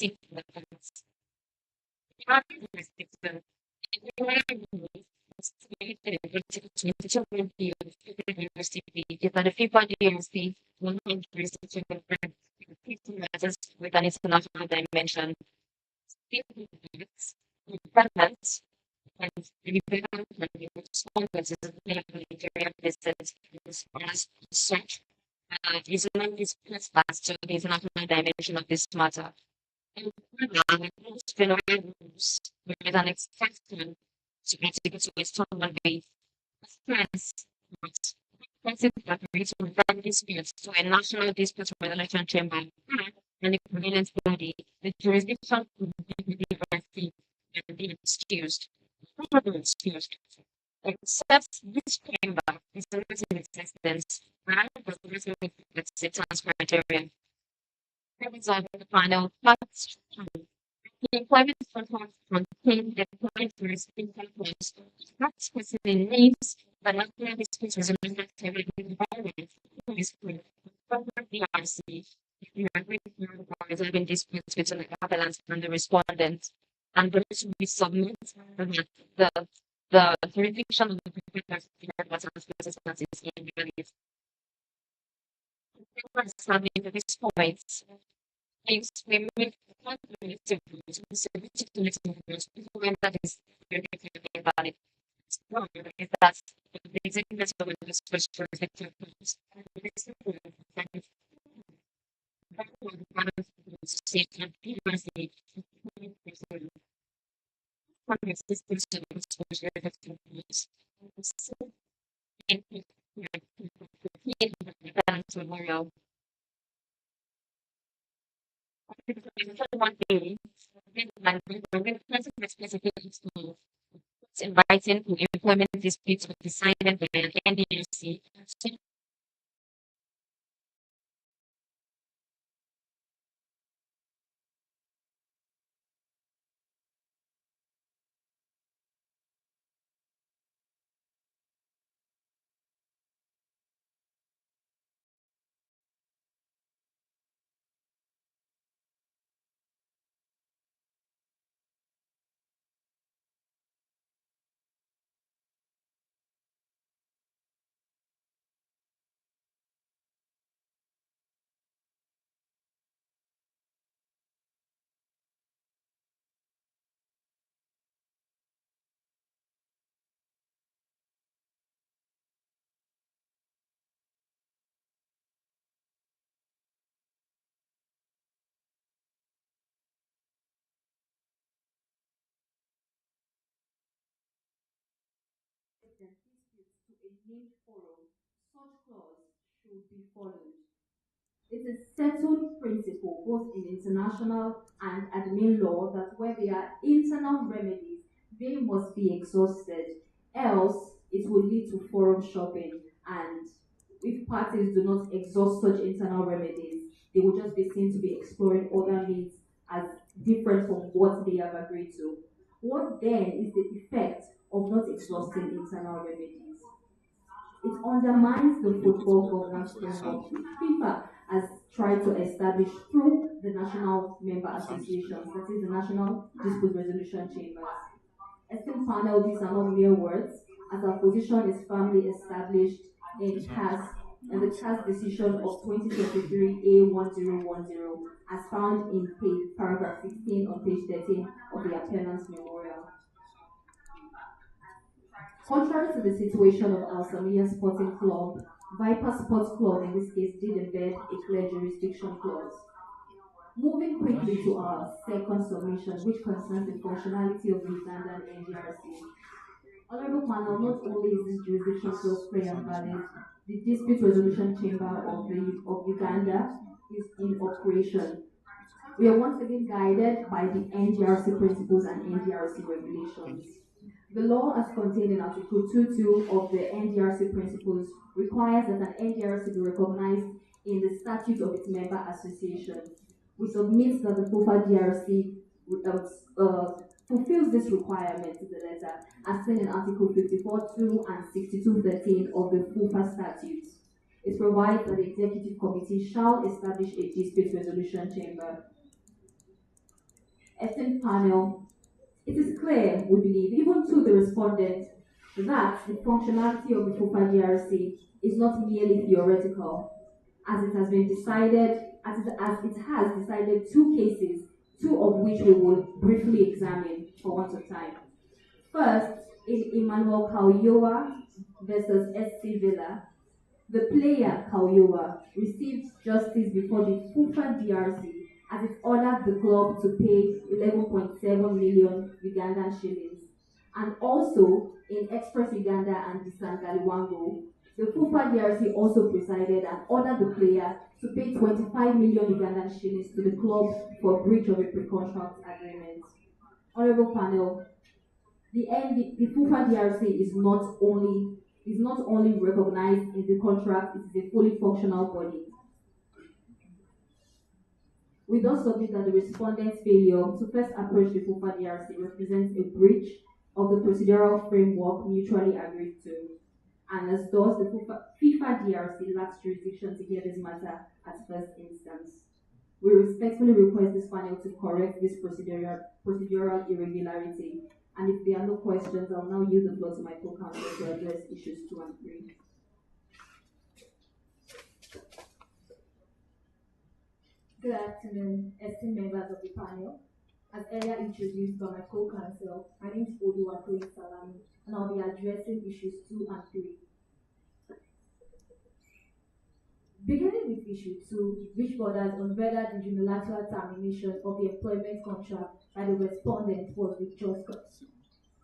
That the FIFA DMC will have jurisdiction over matters with an international dimension. Independence and independent responses of the military business as such is not dispensed to the international dimension of this matter. And most general rules with an exception to Article 2 is found the stress that relates to family disputes to a national dispute resolution chamber and the convenience body, the jurisdiction could be liberty and be excused. Probably excused. Except this chamber is not in existence, and was written with its transfer criterion. That are the final facts. The employment contract contains the employment responsible points, not specific names, but not clear dispute resolution table environment. This point, the RC, you agree with resolving disputes between the appellant and the respondent, and those who submit the the jurisdiction of the prepared circumstances in the understanding at this point. Things we make when that is very valid. No, is that the executive of the special executive memorial. One day, inviting to implement disputes with decided by an NDC. disputes to a named forum, such clause should be followed. It is settled principle both in international and admin law that where there are internal remedies, they must be exhausted. Else, it will lead to forum shopping. And if parties do not exhaust such internal remedies, they will just be seen to be exploring other means as different from what they have agreed to. What then is the effect of not exhausting internal remedies? It undermines the football governance framework which FIFA has tried to establish through the national member associations, that is the National Dispute Resolution Chambers. Esteemed panel, these are not mere words, as our position is firmly established in CAS and the CAS decision of 2023 A1010, as found in paragraph 16 on page 13 of the appellant's memorial. Contrary to the situation of Al Samia Sporting Club, Viper Sports Club in this case did embed a clear jurisdiction clause. Moving quickly to our second submission, which concerns the functionality of the Ugandan NDRC. Honorable panel, not only is this jurisdiction clause clear and valid, the Dispute Resolution Chamber of Uganda is in operation. We are once again guided by the NDRC principles and NDRC regulations. The law, as contained in Article 2.2 of the NDRC principles, requires that an NDRC be recognized in the statute of its member association. We submit that the FUFA DRC fulfills this requirement to the letter, as seen in Article 54.2 and 62.13 of the FUFA statutes. It provides that the Executive Committee shall establish a dispute resolution chamber. Esteemed panel, it is clear, we believe, even to the respondent, that the functionality of the FUFA DRC is not merely theoretical, as it has been decided, as it has decided two cases, two of which we will briefly examine for want of time. First, in Emmanuel Kauyoa versus SC Villa, the player Kauyoa received justice before the FUFA DRC as it ordered the club to pay 11.7 million Ugandan shillings. And also in Express Uganda and Disangaliwango, the FUFA DRC also presided and ordered the player to pay 25 million Ugandan shillings to the club for breach of a pre-contract agreement. Honorable panel, the FUFA DRC is not only recognized in the contract, it is a fully functional body. We thus submit that the respondent's failure to first approach the FUFA DRC represents a breach of the procedural framework mutually agreed to, and as thus the FIFA DRC lacks jurisdiction to hear this matter at first instance. We respectfully request this panel to correct this procedural irregularity, and if there are no questions, I'll now yield the floor to my co-counsel to address issues 2 and 3. Good afternoon, esteemed members of the panel. As earlier introduced by my co-counsel, my name is Oluwatoyin Salami, and I'll be addressing issues 2 and 3. Beginning with issue 2, which borders on whether the unilateral termination of the employment contract by the respondent was with just cause.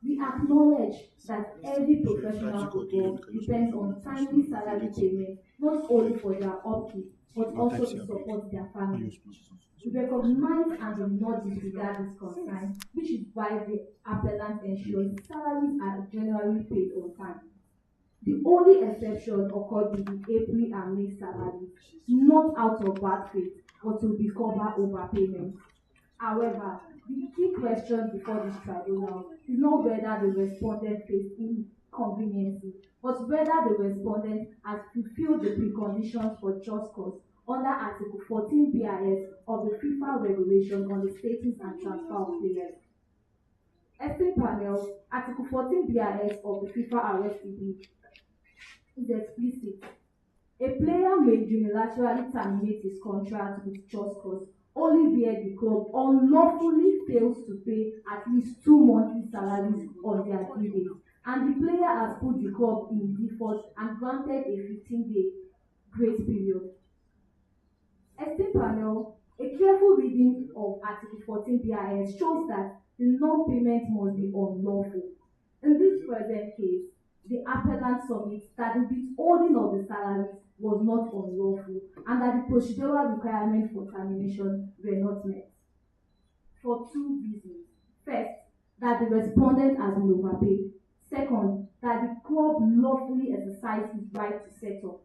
We acknowledge that every professional football depends on timely salary payment, not only for their upkeep, but also to support their families. We recognize and do not disregard this concern, which is why the appellant ensures salaries are generally paid on time. The only exception occurred with the April and May salaries, not out of bad faith, but to recover overpayment. However, the key question before this tribunal is not whether the respondent faced inconvenience, but whether the respondent has fulfilled the preconditions for just cause under Article 14 BIS of the FIFA regulation on the status and transfer of players. Esteemed panel, Article 14 BIS of the FIFA RFCB is explicit. A player may unilaterally terminate his contract with just cause only where the club unlawfully fails to pay at least 2 monthly salaries on their due date, and the player has put the club in default and granted a 15-day grace period. Esteemed panel, a careful reading of Article 14 BIS shows that the non-payment must be unlawful. In this present case, the appellant submits that the withholding of the salaries was not unlawful and that the procedural requirements for termination were not met. For 2 reasons. First, that the respondent has been overpaid. Second, that the club lawfully exercised its right to settle.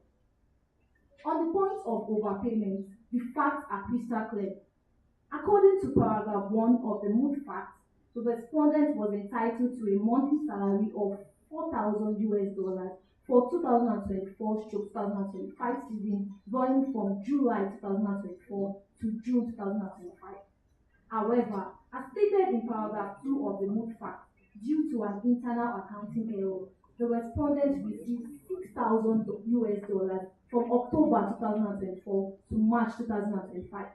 On the point of overpayment, the facts are crystal clear. According to paragraph 1 of the Moot Fact, the respondent was entitled to a monthly salary of $4,000 for 2024-2025 season running from July 2024 to June 2025. However, as stated in paragraph 2 of the Moot Fact, due to an internal accounting error, the respondent received $6,000 from October 2024 to March 2025.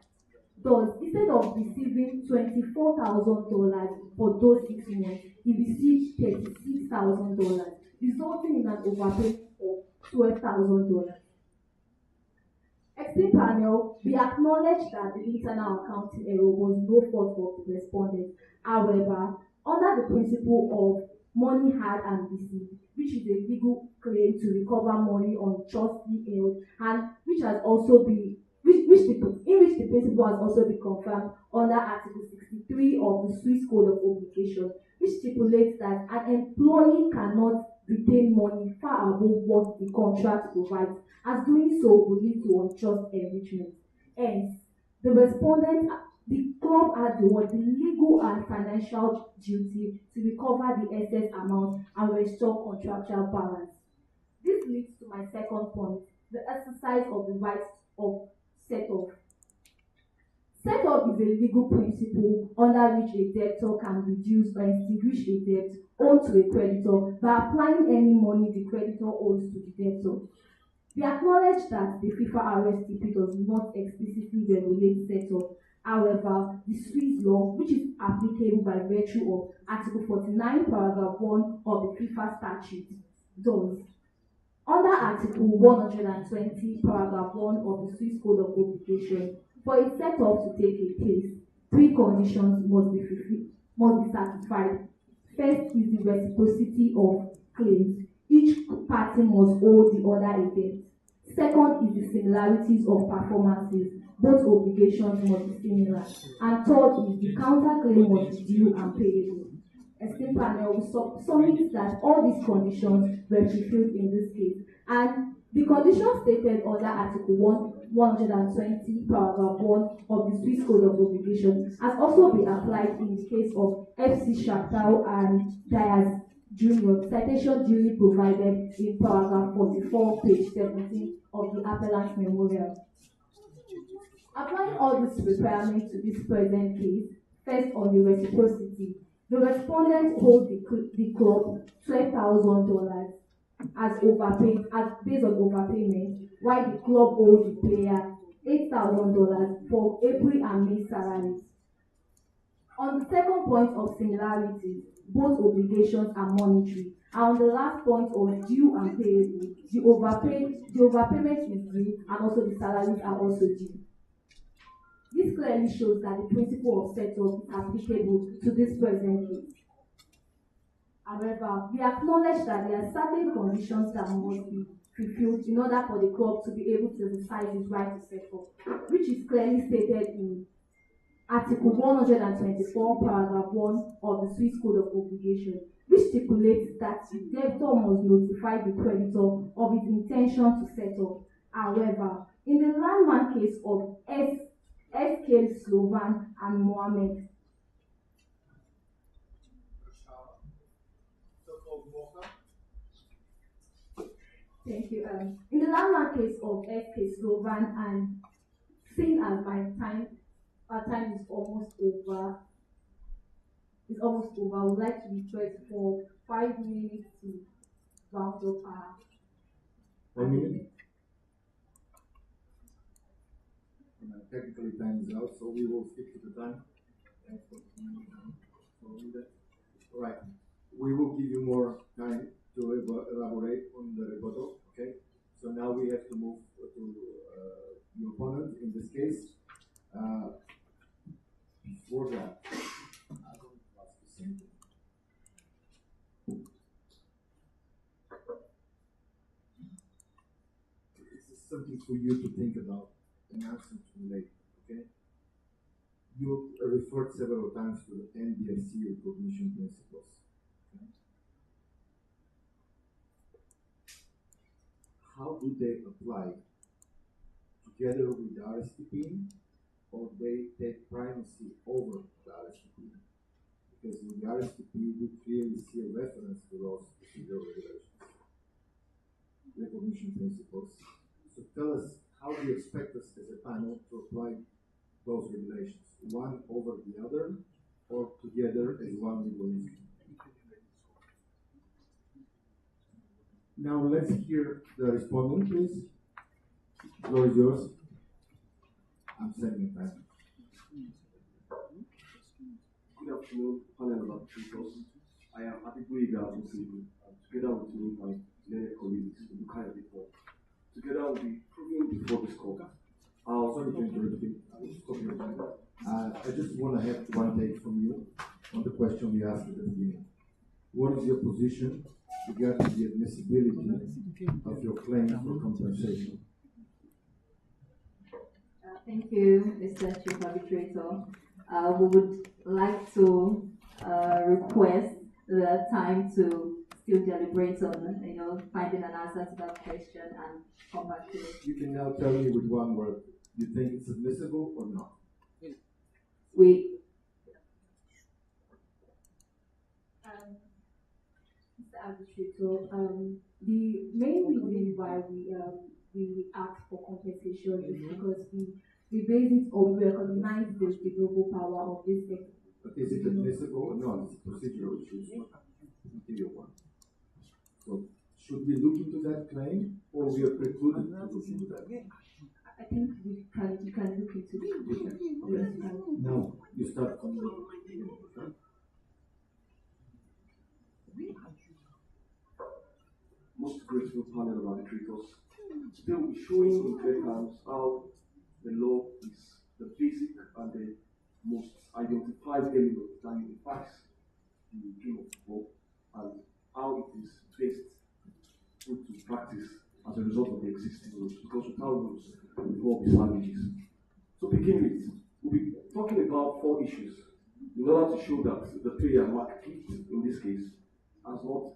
Thus, instead of receiving $24,000 for those 6 months, he received $36,000, resulting in an overpayment of $12,000. Esteemed panel, we acknowledge that the internal accounting error was no fault of the respondent. However, under the principle of money had and received, which is a legal claim to recover money unjustly held, and which has also been in which the principle has also been confirmed under Article 63 of the Swiss Code of Obligation, which stipulates that an employee cannot retain money far above what the contract provides, as doing so will lead to unjust enrichment. Hence, the club had the legal and financial duty to recover the excess amount and restore contractual balance. This leads to my second point, the exercise of the right of set-off. Setup is a legal principle under which a debtor can reduce or extinguish a debt owed to a creditor by applying any money the creditor owes to the debtor. We acknowledge that the FIFA RSTP does not explicitly regulate setup. However, the Swiss law, which is applicable by virtue of Article 49, Paragraph 1 of the FIFA statute, does. Under Article 120, Paragraph 1 of the Swiss Code of Obligation, for a setup to take place, three conditions must be satisfied. First is the reciprocity of claims. Each party must owe the other a debt. Second is the similarities of performances. Both obligations must be similar. And third is the counterclaim must be due and payable. Esteemed panel, we submit that all these conditions were fulfilled in this case. And the conditions stated under Article 120, Paragraph 1 of the Swiss Code of Obligation has also been applied in the case of FC Shakhtar and Diaz Junior, citation duly provided in paragraph 44, page 17 of the appellant's memorial. Applying all these requirements to this present case, first on the reciprocity, the respondent holds the club $12,000 as based on overpayment, while the club owes the player $8,000 for April and May salaries. On the second point of similarities, both obligations are monetary. And on the last point of due and payable, the overpayment is due and also the salaries are also due. This clearly shows that the principle of setup is applicable to this present case. However, we acknowledge that there are certain conditions that must be fulfilled in order for the club to be able to exercise its right to set up, which is clearly stated in Article 124, Paragraph 1 of the Swiss Code of Obligation, which stipulates that the debtor must notify the creditor of its intention to settle. However, in the landmark case of S.K. Slovan and Mohammed, thank you. In the landmark case of S.K. Slovan, and seeing as our time is almost over. I would like to request for 5 minutes to round up our 1 minute. Technically, time is out, so we will stick to the time. All right. We will give you more time to elaborate on the rebuttal. Okay. So now we have to move to your opponent in this case. Before that, I don't ask the same thing. This is something for you to think about and answer to later, okay? You referred several times to the NDFC recognition principles. Okay? How do they apply together with the RSTP, or they take primacy over the RSTP? Because in the RSTP, we clearly see a reference to those procedural regulations, recognition principles. So tell us, how do you expect us as a panel to apply those regulations? One over the other, or together as one legal instrument? Now let's hear the respondent, please. The floor is yours. I'm sending time. Good afternoon, panel of people. I am Abibu Iga together with my learned colleagues in the kind of before. Together with the proving before this court. Sorry to interrupt you. Stop your time. I just want to have one take from you on the question we asked at the beginning. What is your position regarding the admissibility of your claim for compensation? Thank you, Mr. Chief Arbitrator. We would like to request the time to still deliberate on, finding an answer to that question and come back to it. You can now tell me with one word, you think it's admissible or not? Mr. Arbitrator, the main reason why we ask for compensation is because we we base it or we recognize the global power of this sector. But is it admissible? No, it's procedural issues, not material one. So should we look into that claim or we are precluded to look into that? I think we can look into it. Okay. Yes, we can. Now you start from the Most grateful panel of arbitrators. Today we'll be showing in clear terms how the law is the basic and the most identified element that unifies the game of football and how it is best put to practice as a result of the existing rules. Because without rules, the ball is savages. So begin with, we'll be talking about 4 issues in order to show that the player Mark Pitt, in this case, has not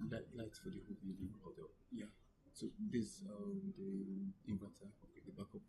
The lights for the whole building hotel. Yeah. So this the inverter, okay, the backup.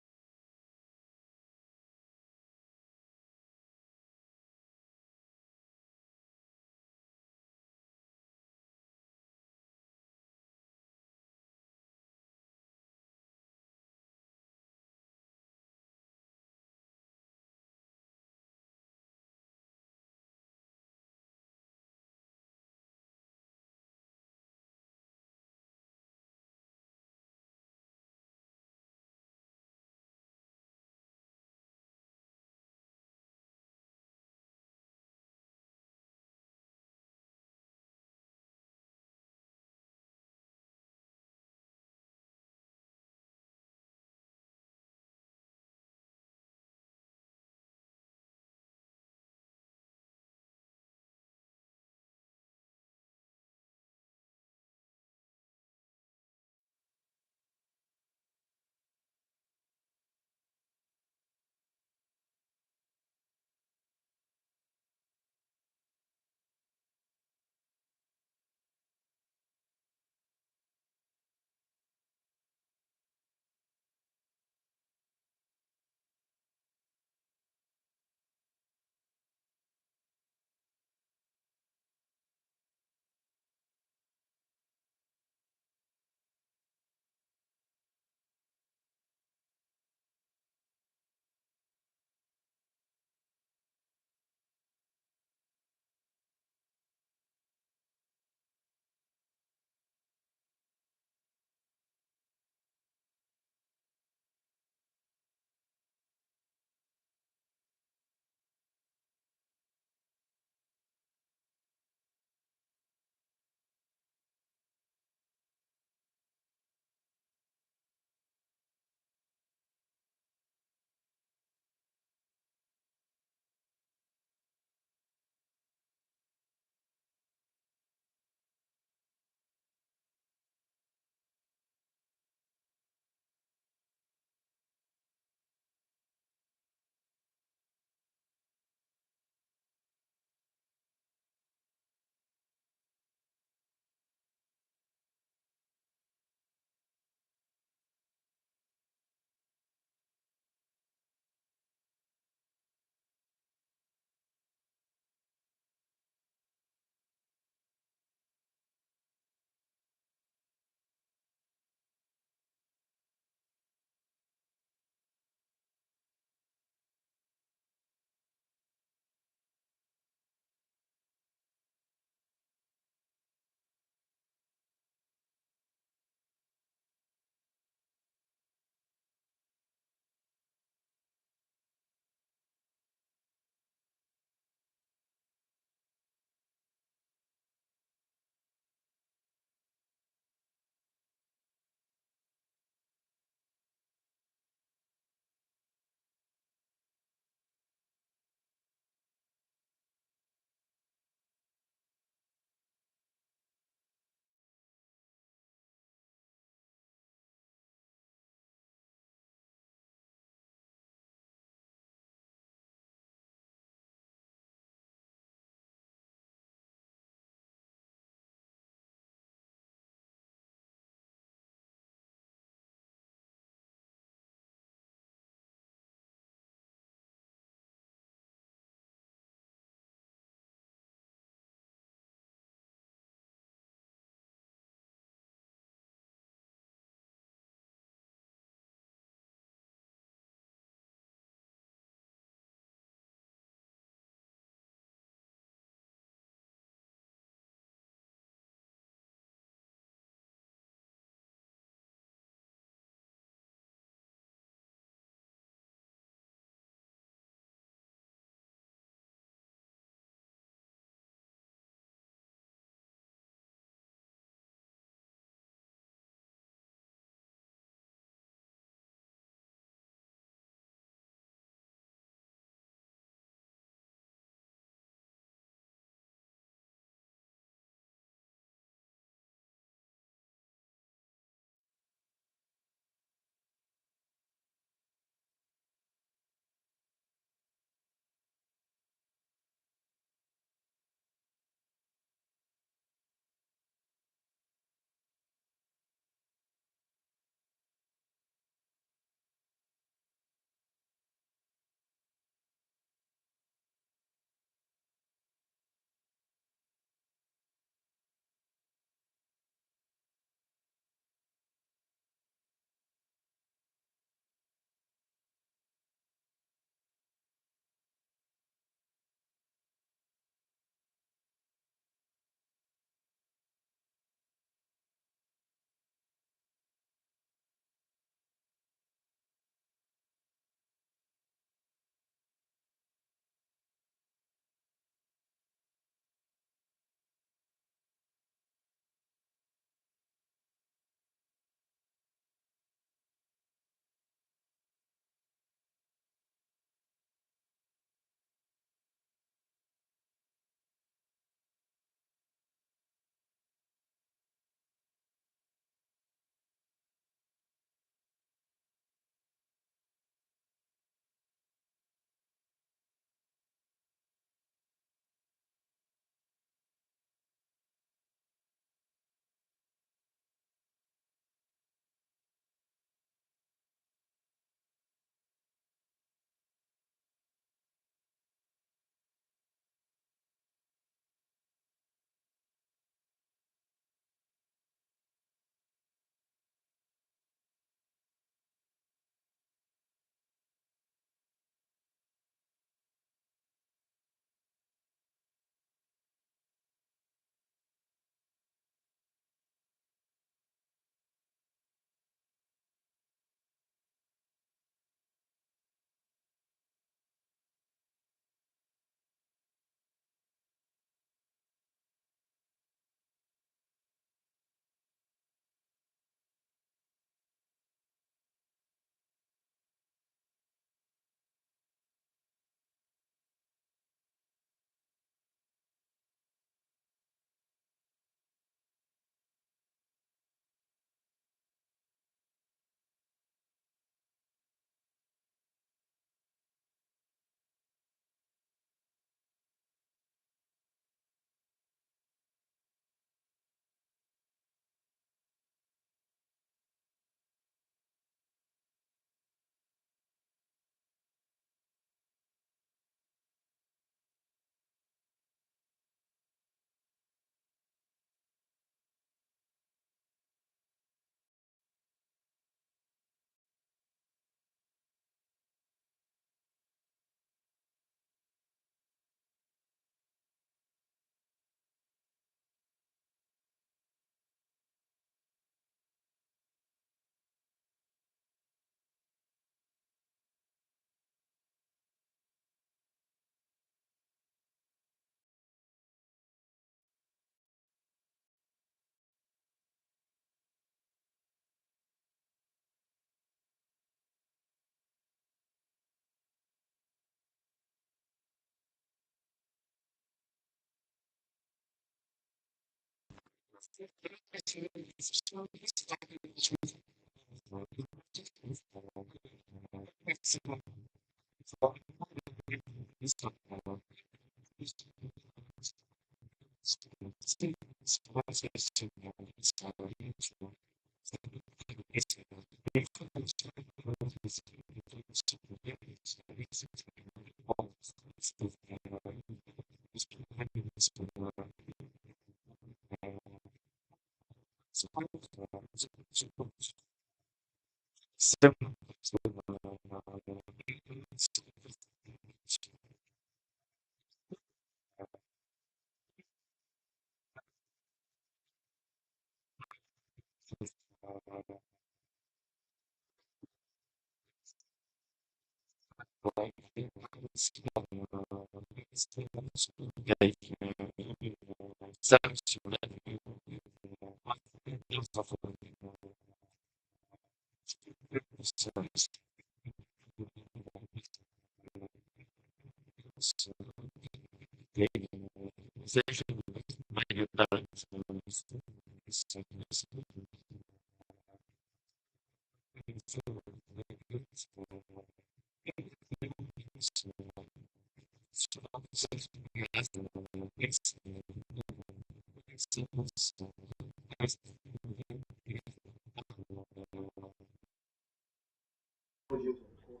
Budget of the court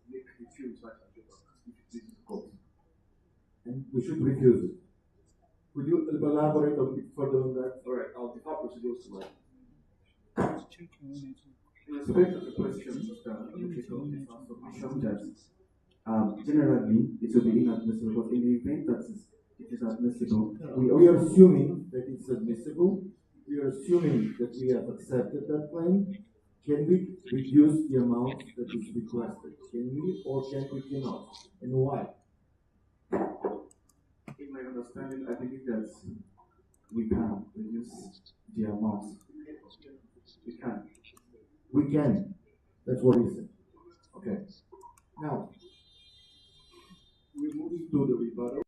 make refuse that agenda if it pleases the court. And we should refuse it. Could you elaborate a bit further on that? All right, I'll defer procedures to my. In respect of the question, Mr. Advocate, is our submission that generally it will be inadmissible, but in the event that it is admissible, We are assuming that it's admissible. We are assuming that we have accepted that claim. Can we reduce the amount that is requested? Can we or can we cannot? And why? in my understanding, I believe that we can reduce the amount. We can. We can. That's what he said. Okay. Now, We're moving to the rebuttal.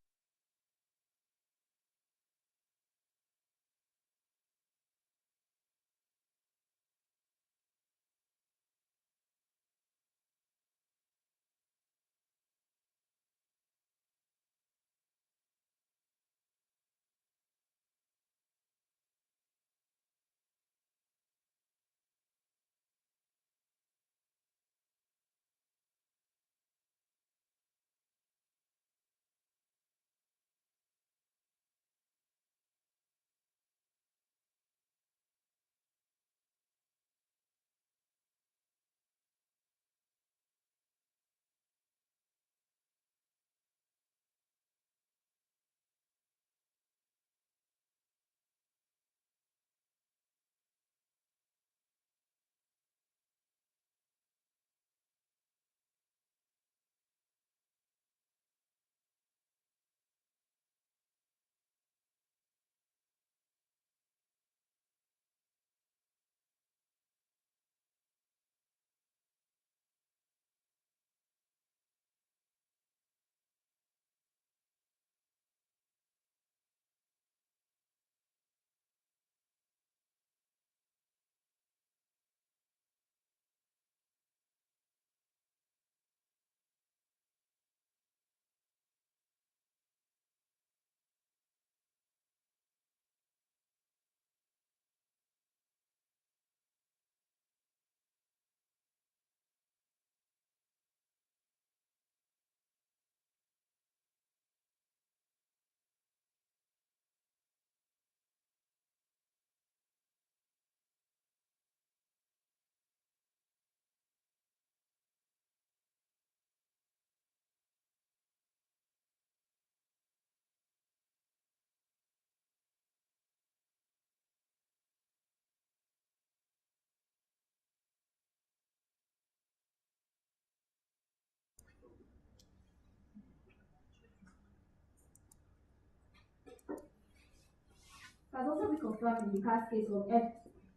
It has also been confirmed in the past case of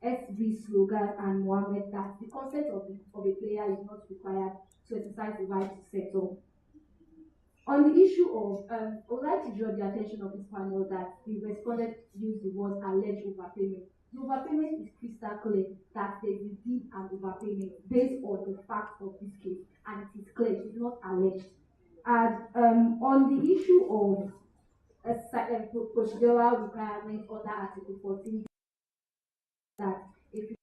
SV Slogan and Mohammed that the consent of a player is not required to exercise the right to settle. On the issue of, I would like to draw the attention of this panel that the respondent used the word alleged overpayment. The overpayment is crystal clear that there is indeed an overpayment based on the facts of this case, and it is clear, it is not alleged. And on the issue of a procedural requirement under Article 14, that if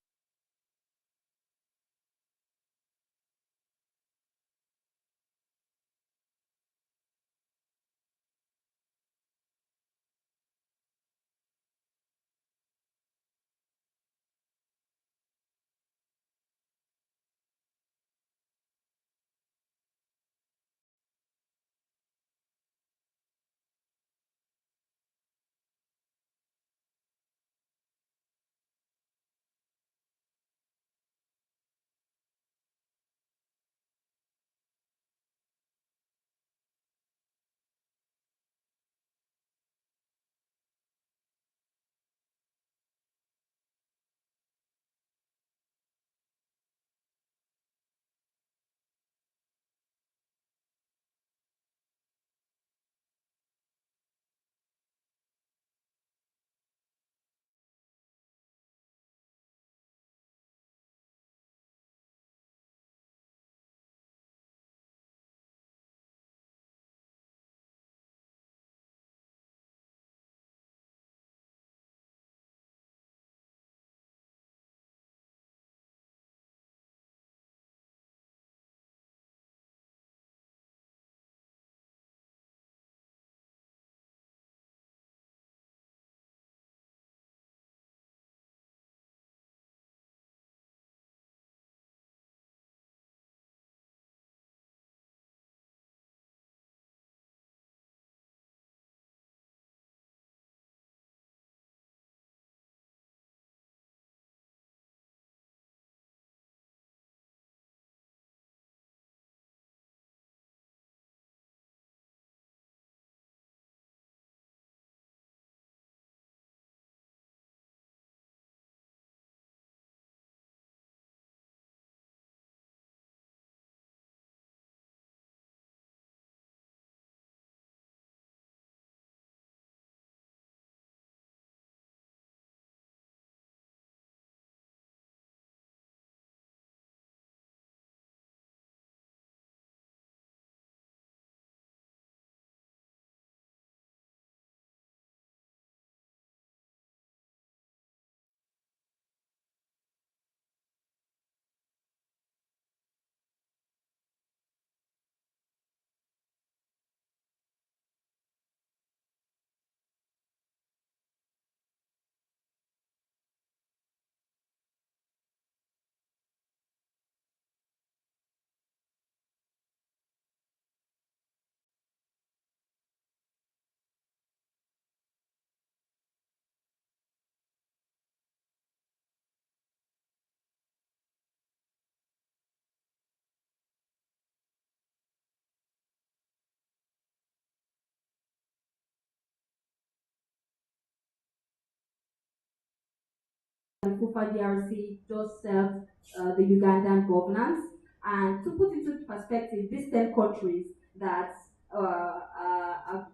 Fufa DRC just served the Ugandan governance. And to put into perspective, these 10 countries that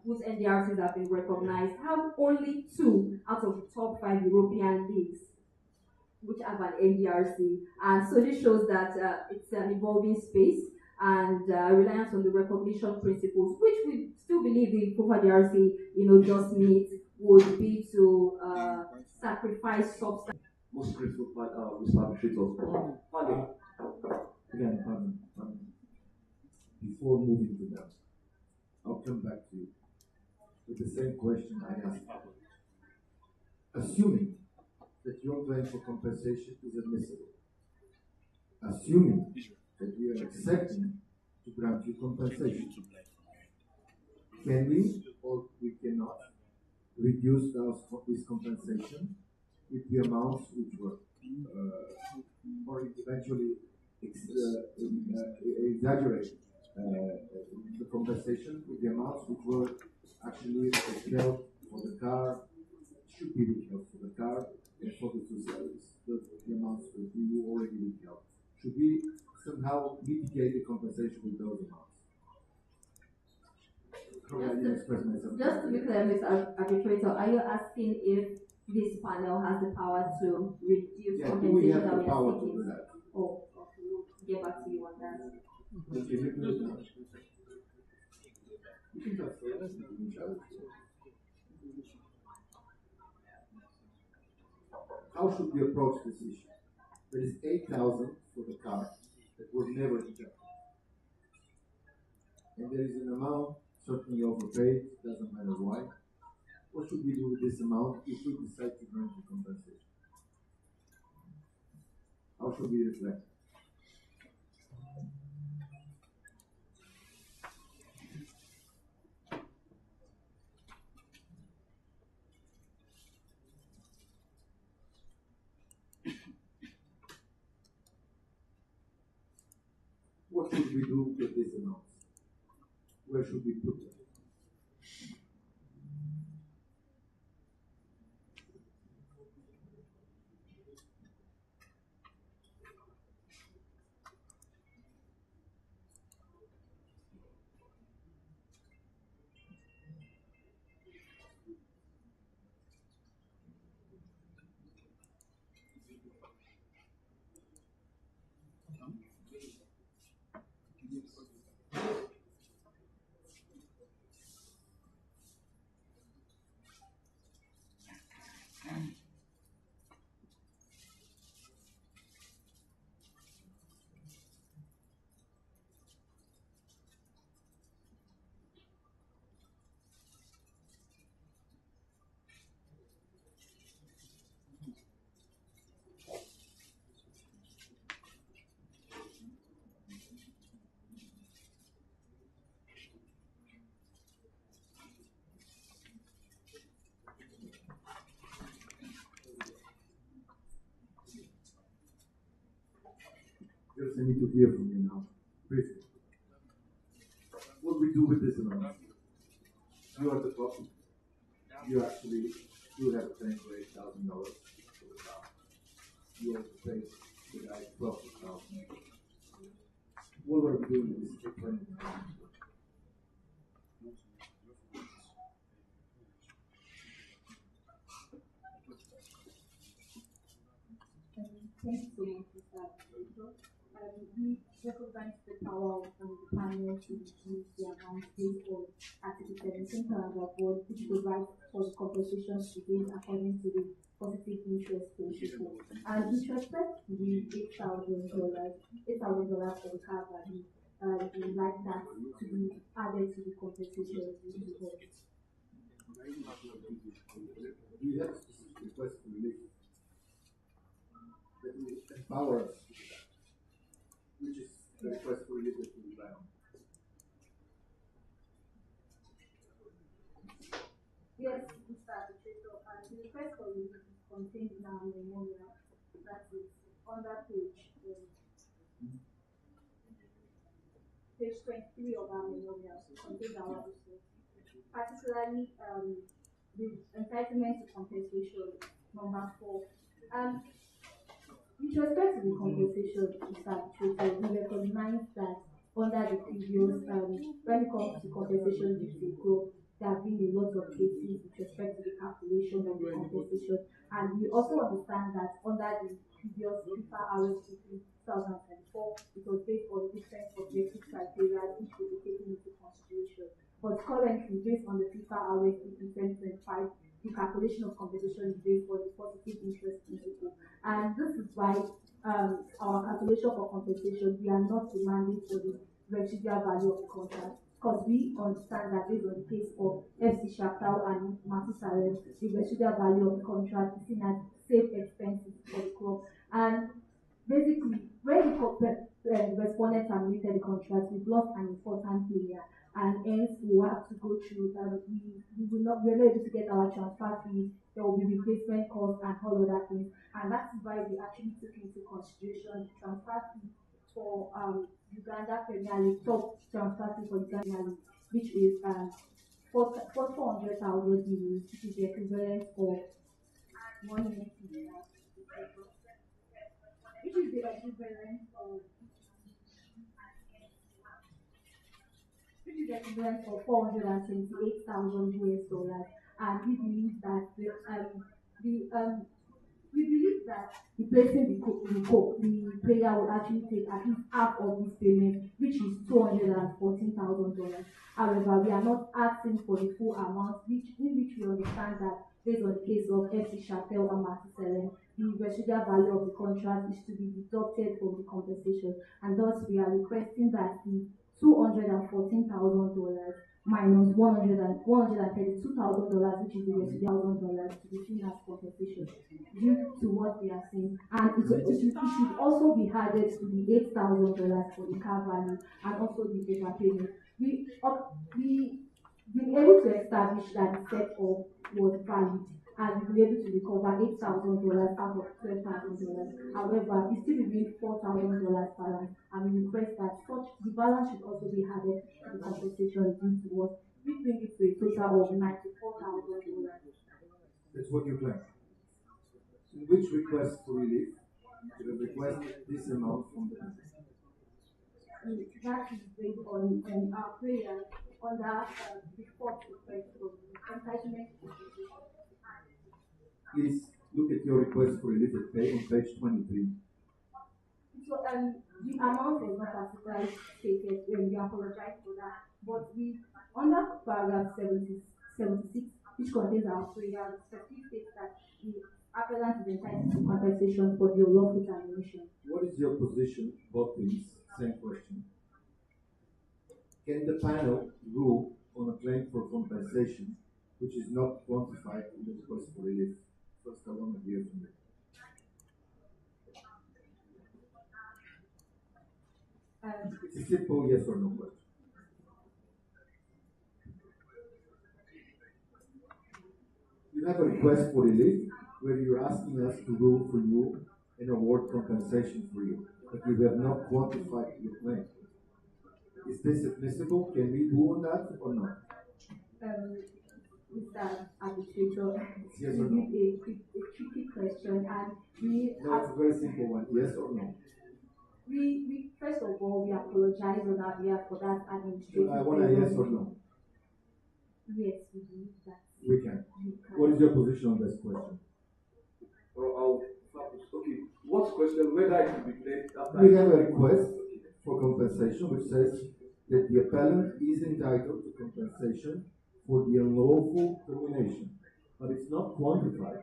whose NDRCs have been recognized have only two out of the top 5 European leagues which have an NDRC. And so this shows that it's an evolving space and reliance on the recognition principles, which we still believe the FUFA DRC, just meets, would be to sacrifice substance. Most grateful Mr. Administrator. Again, before moving to that, I'll come back to you with the same question I asked. Assuming that your claim for compensation is admissible, assuming that we are accepting to grant you compensation, can we or we cannot reduce this compensation with the amounts which were, or eventually exaggerate the compensation with the amounts which were actually withheld for the car, should be withheld for the car and for the two salaries, the amounts that you already withheld. Should we somehow mitigate the compensation with those amounts? Just to be clear, Mr. Arbitrator, are you asking if this panel has the power to reduce do we have compensation that the we are power to seeking? do that? Oh, okay, we'll get back to you on that. Okay, you can do that. You can just say it. How should we approach this issue? There is 8,000 for the car that was never deducted. And there is an amount certainly overpaid, doesn't matter why. What should we do with this amount if we decide to grant the compensation? How should we reflect? What should we do with this amount? Where should we put it? Just I need to hear from you now. Briefly. What we do with this amount? You are the boss. You actually do have paying for $8,000 for the car. You have to pay the guy $12,000. What are we doing with this $20,000? Thank you so much, Mr. Arbitrator. We recognize the power of the panel to reduce the amount based on Article 17, paragraph 1, which provides for the compensation to be paid according to the positive interest principle. And with respect to the $8,000 for the car value, we would like that to be added to the compensation due to the Do you have a specific request for relief that will empower us to do that? Which is the request for relief that we rely on? Yes, Mr. Arbitrator, the request for relief is contained in our memorial. That is on that page 23 of our memorial contains our resource, particularly the entitlement to compensation, number 4. And with respect to the compensation, Mr. Arbitrator, we recognize that under the previous, when it comes to compensation due to growth, there have been a lot of cases with respect to the calculation of the compensation. And we also understand that under the previous FIFA RSP 2024, it was based on different objective criteria which will be taken into consideration. But currently, based on the FIFA RSP 2025, the calculation of compensation is based on the positive interest principle. And this is why our calculation for compensation, we are not demanding for the residual value of the contract, because we understand that based on the case of FC Shakhtar and Matusalem, the residual value of the contract is seen as safe expenses for the club. And basically, when the respondent terminated the contract, we've lost an important player, and hence we will have to go through that. We're not able to get our transfer fees. There will be replacement costs and all other things, and that's why we actually took into consideration the transfer fee for Uganda Premier League, top transfer fee for Uganda Premier League, which is 400,000 euros, which is the equivalent of 1 million, which is the equivalent of 420,000 8,000 US dollars, and we believe that we believe that replacing the player will actually take at least half of this payment, which is $214,000. However, we are not asking for the full amount, in which we understand that based on the case of FC Chappelle and Martin, the residual value of the contract is to be deducted from the compensation, and thus we are requesting that the $214,000 minus $132,000, which is the residual $1,000, to be seen as compensation due to what we are saying. And it should also be added to the $8,000 for the car value and also the overpayment. We been able to establish that the setup was valid, and we were able to recover $8,000 out of $12,000. However, it still remains $4,000 balance, and we request that the balance should also be added to the compensation due to what we bring it to a total of $94,000. That's what you claim. In which request for relief you have requested this amount from the bank? That is based on our prayer on that the fourth request for the entitlement. Please look at your request for relief at on page 23. So the amount was not particularly stated, and we apologize for that. But we under paragraph 76, which contains our prayer, specifically states that the appellant is entitled to compensation for the unlawful termination. What is your position about this same question? Can the panel rule on a claim for compensation which is not quantified in the request for relief? First, I want to hear from you. It's a simple yes or no question. You have a request for relief where you're asking us to rule for you and award compensation for you, but you have not quantified your claim. Is this admissible? Can we rule on that or not? Mr. Arbitrator, yes or no? a tricky question, and we. No, it's a very simple one. Yes or no? We first of all we apologize on our behalf for that administrative. I want a yes or no. Yes, we believe that. We can. What is your position on this question? Okay. What's question? Whether it will be played after? We have a request for compensation which says that the appellant is entitled to compensation for the unlawful termination, but it's not quantified.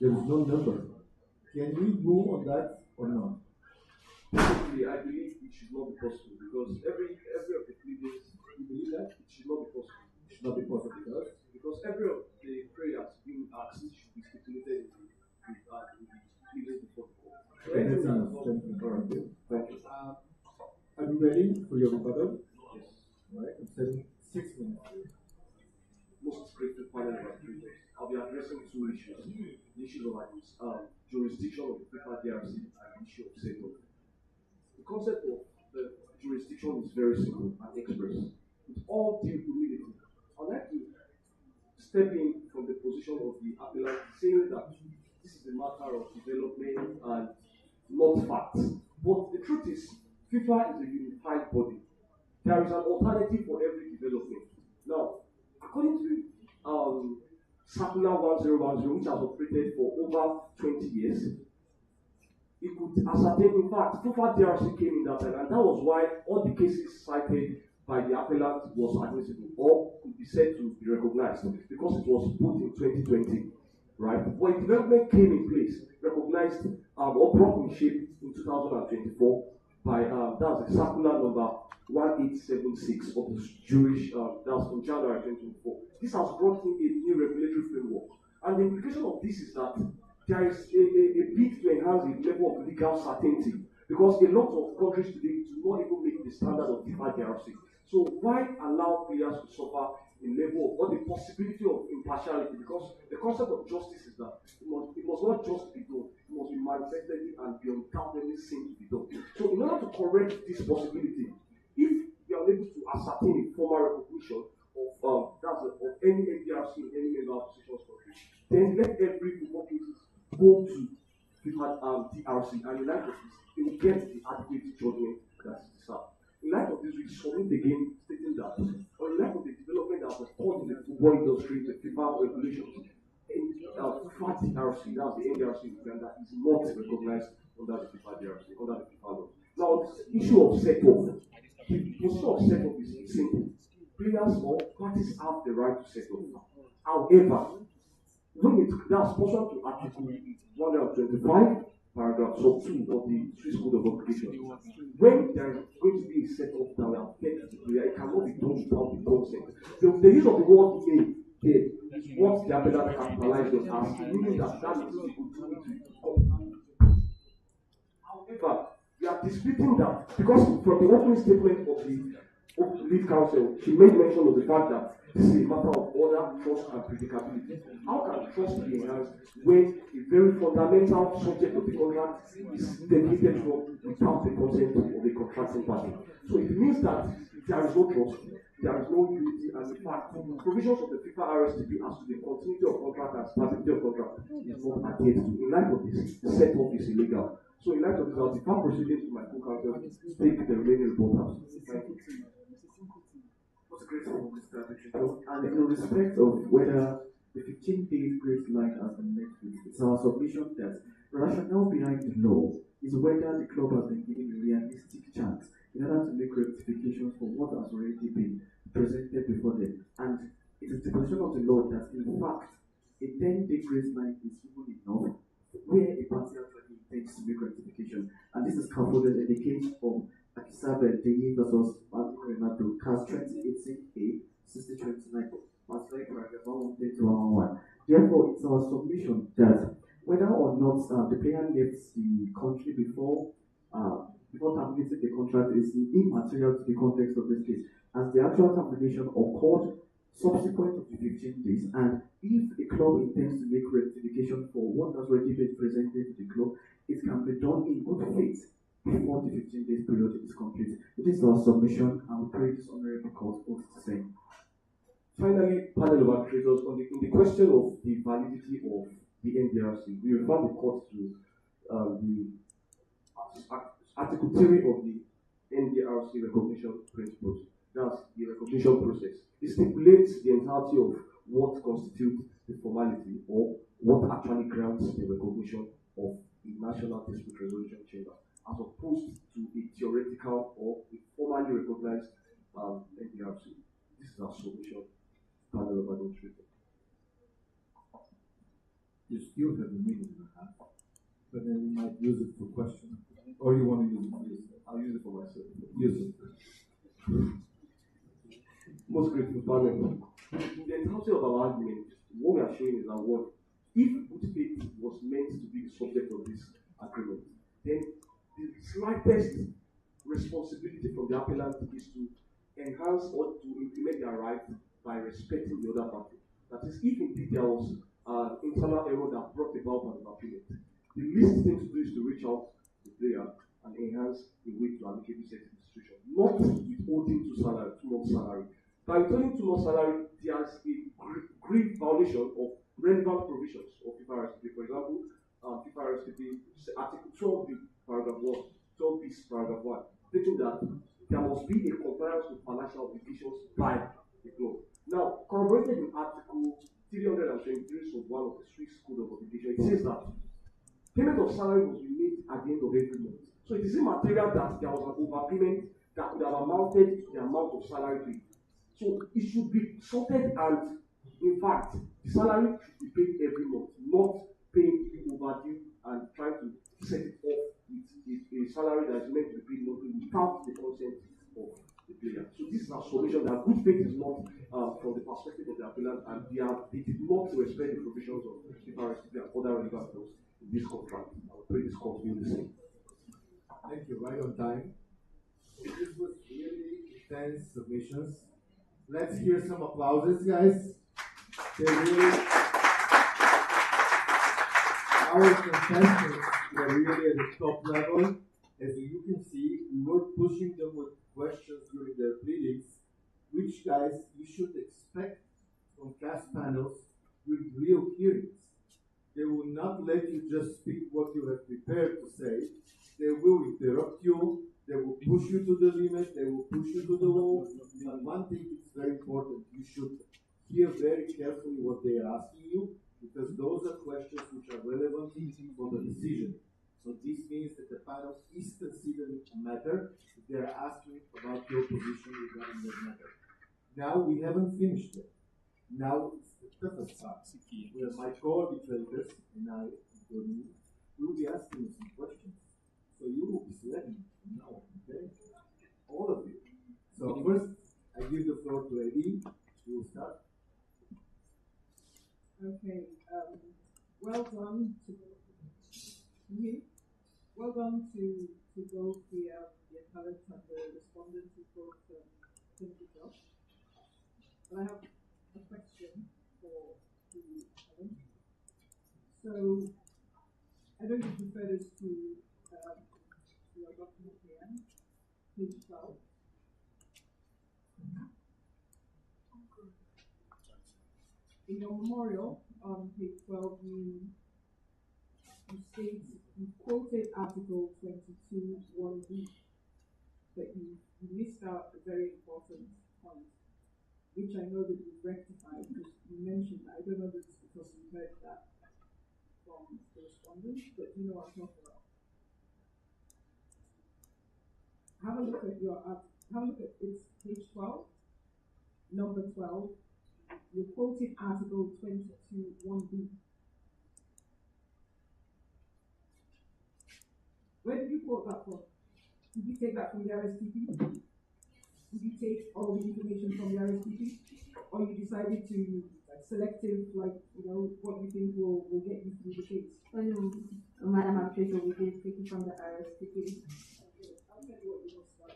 There is no number. Can we rule on that or not? Basically, I believe it should not be possible because every of the pleadings, you believe that it should not be possible. It should not be possible because every of the prayers being asked should be stipulated in the pleadings before the court. Okay, that's enough. Thank you. Are you ready for your rebuttal? Yes. All right, I'm setting 6 minutes. Most grateful panel of arbitrators. I'll be addressing two issues. The issue of jurisdiction of the FIFA DRC and the issue of settlement. The concept of the jurisdiction is very simple and express. With all due humility, I'd like to step in from the position of the appellant, saying that this is a matter of development and not fact. But the truth is, FIFA is a unified body. There is an alternative for every development. Now, according to Circular 1010, which has operated for over 20 years, it could ascertain, in fact, FIFA DRC came in that time, and that was why all the cases cited by the appellant was admissible or could be said to be recognized because it was put in 2020, right? When development came in place, recognized or brought in shape in 2024 by that's the circular number 1876 of the Jewish that was in January 2024. This has brought in a new regulatory framework, and the implication of this is that there is a bid to enhance the level of legal certainty because a lot of countries today do not even meet the standard of FIFA DRC. So why allow players to suffer a level of, or the possibility of impartiality? Because the concept of justice is that it must not just be done, it must be manifestedly and be undoubtedly seen to be done. So in order to correct this possibility, if you are able to ascertain a formal recognition of any NDRC in any member association's country, then let every football cases go to FIFA DRC, and in light of this, they will get the adequate judgment that is deserved. In light of this, we submit again stating that, or in light of the development that was regulations. FAT DRC, that's the NDRC in Uganda, is not recognized under the FIFA DRC, under the FIFA law. Now, the issue of set-off, the position of set-off is simple. Players or parties have the right to set off. However, when that's pursuant to Article 125, paragraph sub 2 of the Swiss Code of Obligation, when there is going to be a set off that will affect the player, it cannot be done without the consent. The use of the word may here is what the appellant capitalized on as, meaning that that is the opportunity to come. However, we are disputing that because from the opening statement of the lead counsel, she made mention of the fact that this is a matter of order, trust, and predicability. How can trust be enhanced when a very fundamental subject of the contract is deviated from without the consent of the contracting party? So it means that there is no trust, there is no unity, and in fact, provisions of the FIFA RSTP as to the continuity of contract and stability of contract is not adhered to. In light of this, the set-off is illegal. So in light of this, I'll defer proceedings to my co-counsel to take the remaining reporters. Thank you. Most grateful, Mr. Bishop. And in respect of whether the 15 days grace line has been met with, it's our submission that the rationale behind the law is whether the club has been given a realistic chance in order to make rectifications for what has already been presented before them. And it is the position of the law that, in fact, a 10-day grace line is even enough where a party actually intends to make rectification. And this is scaffolded in the case of Akisabe Deyi versus Martin Renato, CAS 2018A, 6029, particularly paragraph 110 to 111. Therefore, it's our submission that whether or not the player left the country before terminating the contract is immaterial to the context of this case, as the actual termination occurred subsequent to the 15 days, and if a club intends to make rectification for what has already been presented to the club, it can be done in good faith before the 15 days period is complete. It is our submission, and we pray this honorable court holds the same. Finally, panel of arbitrators, in the question of the validity of the NDRC, we refer the court to the Article 3 of the NDRC recognition principles. That's the recognition process. It stipulates the entirety of what constitutes the formality or what actually grants the recognition of the National Dispute Resolution Chamber, as opposed to a theoretical or a formally recognized NDRC. This is our submission, panel of administrators. You still have a minute and a half, but then you might use it for questions. Or you want to use it for yourself? I'll use it for myself. Use it. Most grateful panel. The entirety of our argument, what we are showing is that what if good faith was meant to be the subject of this agreement, then the slightest responsibility from the appellant is to enhance or to implement their right by respecting the other party. That is, if indeed there was an internal error that brought about an appeal, the least thing to do is to reach out to the player and enhance the way to amicably settle the situation, not withholding too much salary. By withholding too much salary, there is a grave violation of relevant provisions of FIFA RSTP. For example, FIFA RSTP Article 12b, paragraph 1, 12b, paragraph 1, stating that there must be a compliance with financial obligations by the club. Now, corroborated in Article 323 of 1 of the Swiss Code of Obligation, it says that payment of salary must be made at the end of every month. So it is immaterial that there was an overpayment that could have amounted to the amount of salary paid. So it should be sorted, and in fact, the salary should be paid every month, not paying overdue and trying to set it off with a salary that is meant to be paid monthly without the consent of the player. So this is a solution that good faith is not from the perspective of the appellant, and they did not respect the provisions of the RSTP and other relevant laws in this contract. I will pray this court will do the same. Thank you. Right on time. This was really intense submissions. Let's hear some applauses, guys. They really, our contestants were really at the top level. As you can see, we were pushing them with questions during their pleadings, which, guys, you should expect from class panels with real hearings. They will not let you just speak what you have prepared to say. They will interrupt you. They will push you to the limit. They will push you to the wall. And one thing is very important: you should hear very carefully what they are asking you, because those are questions which are relevant for the decision. So this means that the panel is considering a matter if they are asking about your position regarding that matter. Now we haven't finished yet. Now it's the toughest part, where my co-arbitrators and I, including you, will be asking you some questions. So you will be selecting now, okay? All of you. So first, I give the floor to Eddie. You will start. Okay. Well done to you. Well done to both the appellate and the respondent who both finished the job. But I have a question for the appellant. So I know you referred us to your document here, page 12. In your memorial on page 12, you state, you quoted Article 22 1B, but you missed out a very important point, which I know that you've rectified because you mentioned that. I don't know if it's because you heard that from the respondents, but you know what I'm talking about. Have a look at it's page 12, number 12. You quoted Article 22 1B. Where did you quote that from? Did you take that from the RSTP? Did you take all the information from the RSTP? Or you decided to selective, what you think will get you through the case? Well, no, Madam Arbitrator, we did take it from the RSTP. I'll tell you what you must start.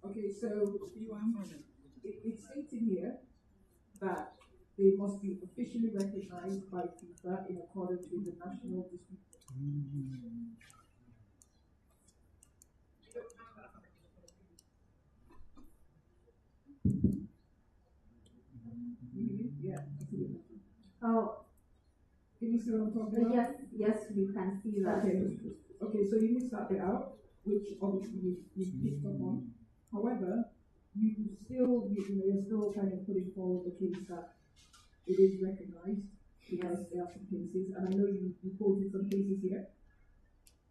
Okay, so it's stated here that they must be officially recognized by FIFA in accordance with the National Dispute. Yeah. Oh, Can you see what I'm talking about? yes, we can see that. Okay, so you missed that bit out, which obviously you picked up on. However, you're still kind of putting forward the case that it is recognized because there are some cases, and I know you quoted some cases here.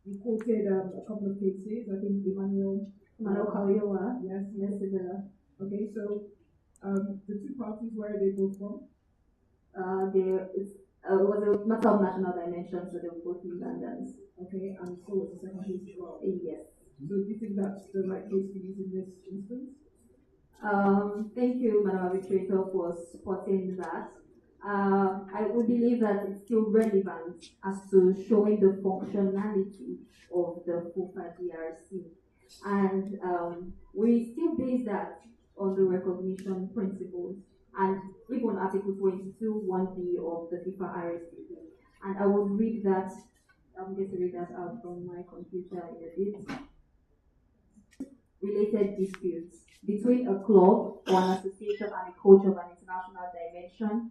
You quoted a couple of cases. I think Emmanuel Kaliowa. Yes. Okay, so the two parties, where are they both from? It was a matter of national dimension, so they were both Ugandans. Okay, and so was the second case as well. Yes. So do you think that's the right case to use in this instance? Thank you, Madam Arbitrator, for supporting that. I would believe that it's still relevant as to showing the functionality of the FUFA DRC. And we still base that on the recognition principles and even Article 22 1B of the FIFA RSTP. And I would read that, I'm going to read that out from my computer in a bit. Related disputes between a club or an association and a coach of an international dimension.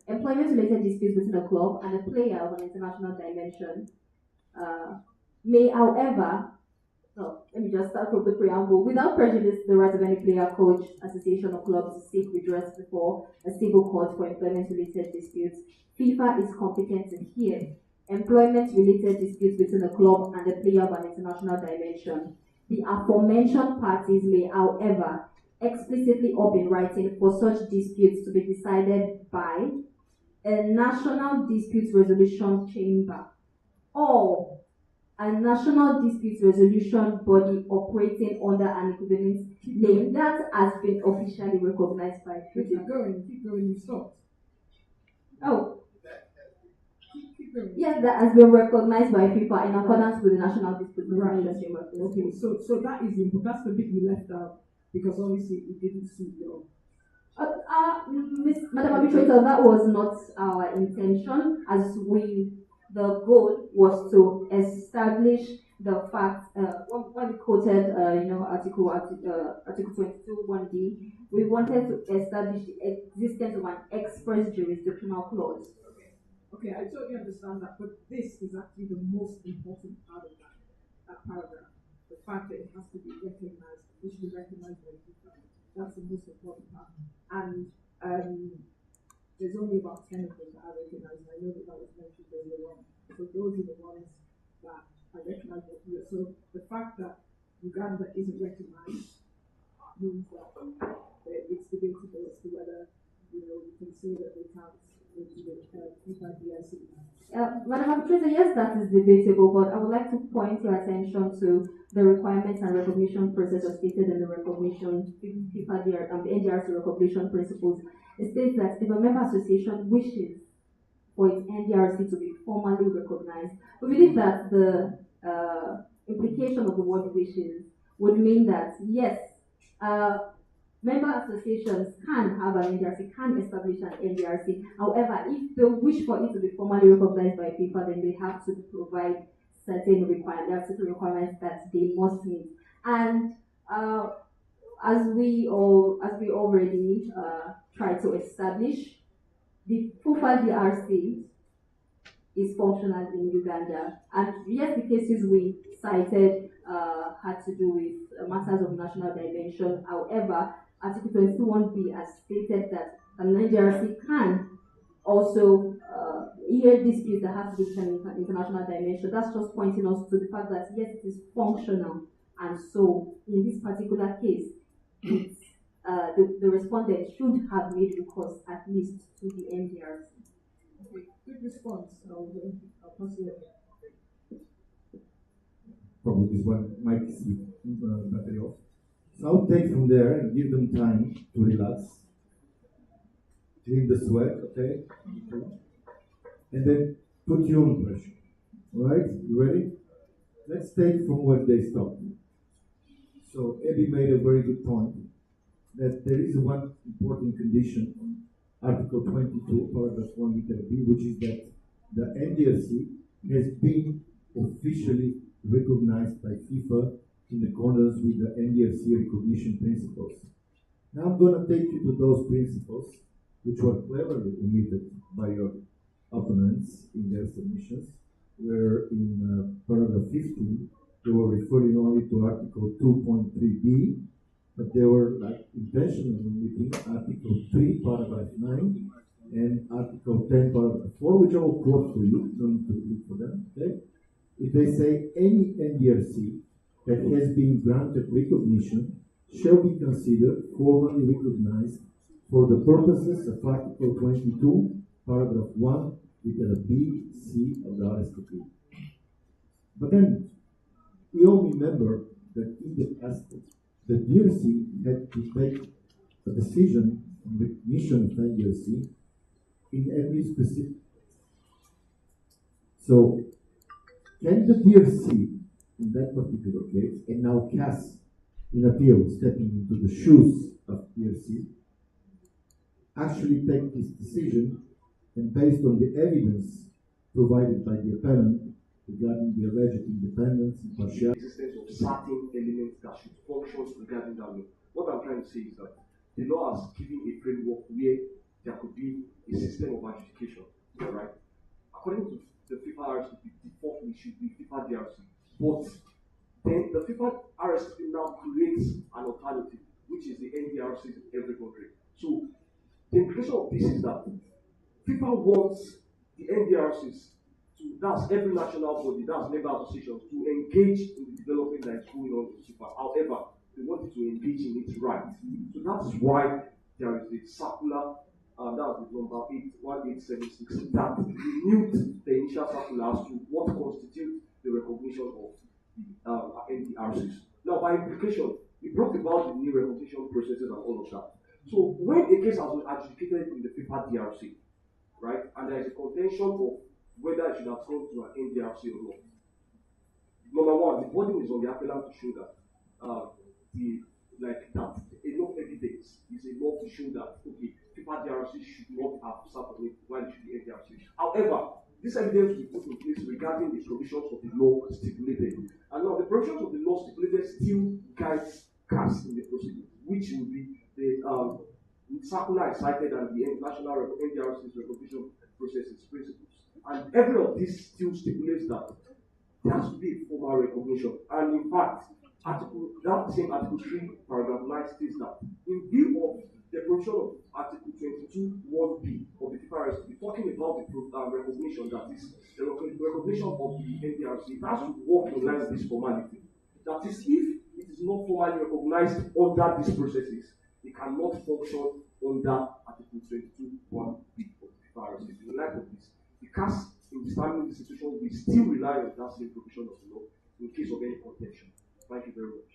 Employment-related disputes between a club and a player of an international dimension may, however, let me just start with the preamble. Without prejudice to the right of any player, coach, association, or club to seek redress before a civil court for employment-related disputes, FIFA is competent to hear employment-related disputes between a club and a player of an international dimension. The aforementioned parties may, however, explicitly up in writing for such disputes to be decided by a national dispute resolution chamber or a national dispute resolution body operating under an equivalent name that has been officially recognized by FIFA. Keep going, you stopped. Oh. Keep going. Yes, that has been recognized by FIFA in accordance with the national dispute resolution chamber. Okay, so that's the bit you left out because obviously it didn't suit your. Madam Arbitrator, that was not our intention, as the goal was to establish the fact, when we quoted, Article 22 1D, we wanted to establish the existence of an express jurisdictional clause. Okay, I totally understand that, but this is actually the most important part of that paragraph. The fact that it has to be recognized, it should be recognized by FIFA. That's the most important part. And there's only about 10 of them that are recognized. I know that was mentioned earlier on. So those are the ones that are recognized by FIFA. So the fact that Uganda isn't recognized means that it's debatable as to whether, you can say that they can't go to the FIFA DRC. Madam Treasurer, yes, that is debatable, but I would like to point your attention to the requirements and recognition process as stated in the recognition FIFA the NDRC recognition principles. It states that if a member association wishes for its NDRC to be formally recognized, we believe that the implication of the word wishes would mean that yes, member associations can have an NDRC, can establish an NDRC. However, if they wish for it to be formally recognized by FIFA, then they have to provide certain requirements. There are certain requirements that they must meet. And as we already try to establish, the FIFA DRC is functional in Uganda. And yes, the cases we cited had to do with matters of national dimension. However, Article 21B has stated that an NDRC can also hear disputes that have to do with an international dimension. That's just pointing us to the fact that yes, it is functional. And so, in this particular case, it's, the respondent should have made recourse at least to the NDRC. Okay, good response. I'll pass it on. Probably this one might be battery off. So I'll take from there and give them time to relax, clean the sweat, okay? And then put you on pressure. Alright, you ready? Let's take from where they stopped. So Eddie made a very good point that there is one important condition on Article 22, paragraph 1, letter B, which is that the NDRC has been officially recognized by FIFA in accordance with the NDRC recognition principles. Now I'm going to take you to those principles, which were cleverly omitted by your opponents in their submissions, where in paragraph 15, they were referring only to Article 2.3b, but they were intentionally omitting Article 3, paragraph 9, and Article 10, paragraph 4, which I will quote for you. Don't need to look for them. Okay? If they say any NDRC that has been granted recognition shall be considered formally recognized for the purposes of Article 22, paragraph 1, letter B, C of the Article 3. But then, we all remember that in the past, the DRC had to take a decision on recognition of NDRC in every specific. So, can the DRC, in that particular case, and now CAS in appeal, stepping into the shoes of DRC, actually take this decision and based on the evidence provided by the appellant regarding the alleged independence, impartiality, existence of certain elements that should function regarding that law. What I'm trying to say is that the law has given a framework where there could be a system of adjudication, right? According to the FIFA RSP, the default should be FIFA DRC. But then the FIFA RSP now creates an alternative, which is the NDRC in every country. So the implication of this is that FIFA wants the NDRCs to, that's every national body, that's member associations, to engage in the development that is going on in FIFA. However, they wanted to engage in it right. So that's why there is a circular, that's the number 81876, that renewed the initial circular as to what constitutes the recognition of the NDRCs. Now, by implication, we brought about the new recognition processes and all of that. So, when a case has been adjudicated in the FIFA DRC, right, and there is a contention of whether it should have gone to an NDRC or not. Number one, the burden is on the appellant to show that enough evidence is enough to show that okay, FIFA DRC should not have suffered it while it should be NDRC. However, this evidence will put in place regarding the provisions of the law stipulated. And now the provisions of the law stipulated still guides CAS in the proceeding, which will be the circular cited and the national NDRC's recognition processes principles. And every of these still stipulates that there has to be a formal recognition. And in fact, that same Article 3, paragraph 9 states that in view of the provision of Article 22, 1b of the FIFA RSP, talking about the recognition, that is, the recognition of the NDRC, it has to work in line with this formality. That is, if it is not formally recognized under these processes, it cannot function under Article 22, 1b of the FIFA RSP. In light of this, the CAS, in dismantling the institution, we still rely on that same provision of the law in case of any contention. Thank you very much.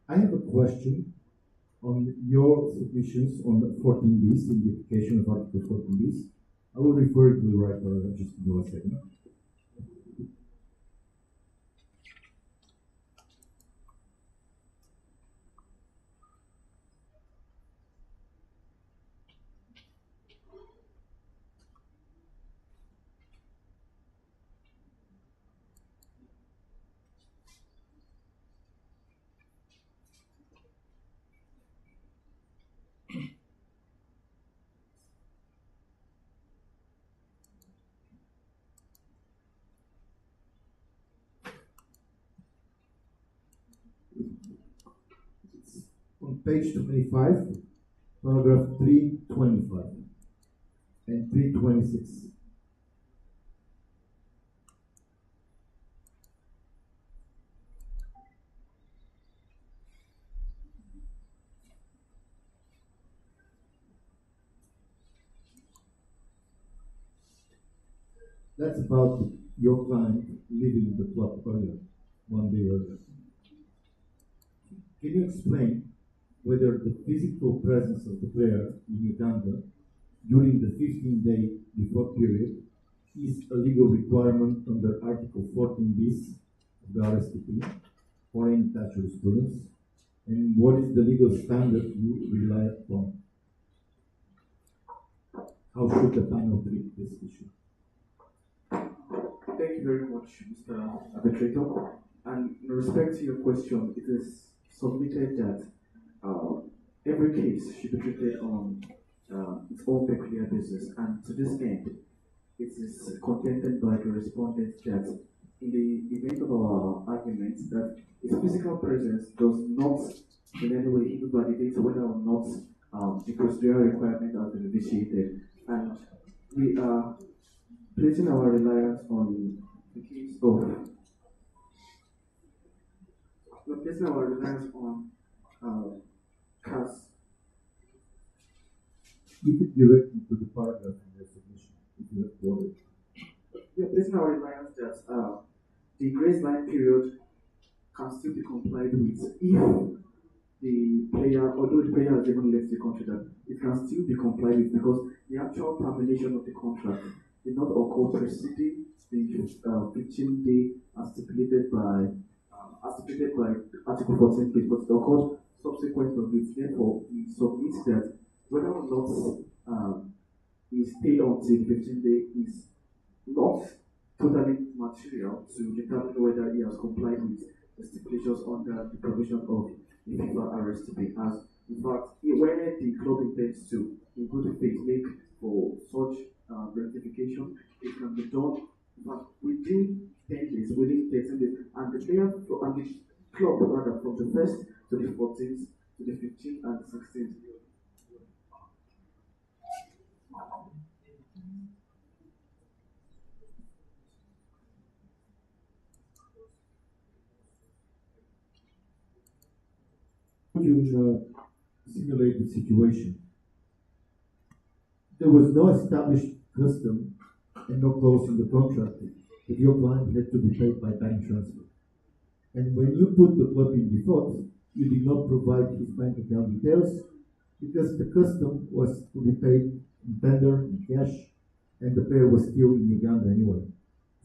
I have a question on your submissions on the 14Bs, in the application of Article 14Bs. I will refer to the right paragraph, just give me a second. On page 25, paragraph 325 and 326. That's about your client leaving the club earlier, one day earlier. Can you explain whether the physical presence of the player in Uganda during the 15-day default period is a legal requirement under Article 14bis of the RSTP for any tax jurisprudence, and what is the legal standard you rely upon? How should the panel treat this issue? Thank you very much, Mr. Arbitrator. And in respect to your question, it is submitted that every case should be treated on its own peculiar basis. And to this end, it is contended by the respondent that in the event of our argument that its physical presence does not in any way invalidate whether or not the procedural requirement has been initiated. And we are placing our reliance on the case of we're placing our reliance on CAS. You could direct me to the paragraph in your submission if you have quoted. We are placing our reliance that the grace line period can still be complied with if the player, although the player has even left the country, that it can still be complied with because the actual termination of the contract did not occur preceding the 15-day as stipulated by Article 14, but it occurred subsequent to it. Therefore, we submit that whether or not he stayed until the 15-day is not totally material to determine whether he has complied with the stipulations under the provision of the FIFA RSTP. As in fact, when the club intends to, in good faith, make for such rectification, it can be done within 10 days, within 13 days, and the player and the club rather from the 1st to the 14th to the 15th and the 16th. You simulate the situation. There was no established custom and no clause in the contract that your client had to be paid by bank transfer. And when you put the club in default, you did not provide his bank account details because the custom was to be paid in tender, in cash, and the player was still in Uganda anyway.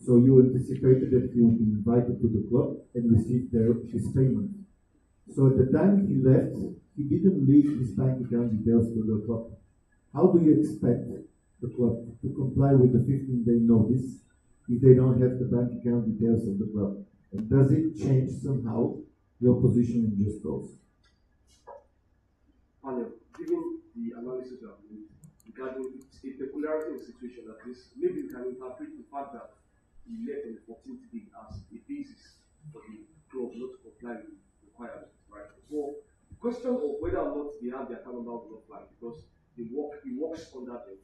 So you anticipated that he would be invited to the club and receive his payment. So at the time he left, he didn't leave his bank account details to the club. How do you expect the club to comply with the 15-day notice if they don't have the bank account details of the club? And does it change somehow your position in just cause? Given the analysis you have made regarding a peculiarity in the situation, that is, maybe we can interpret the fact that we left on the 14th day as a basis for the club not to comply with requirements, right? So the question of whether or not they have their account number will not fly because he works under them,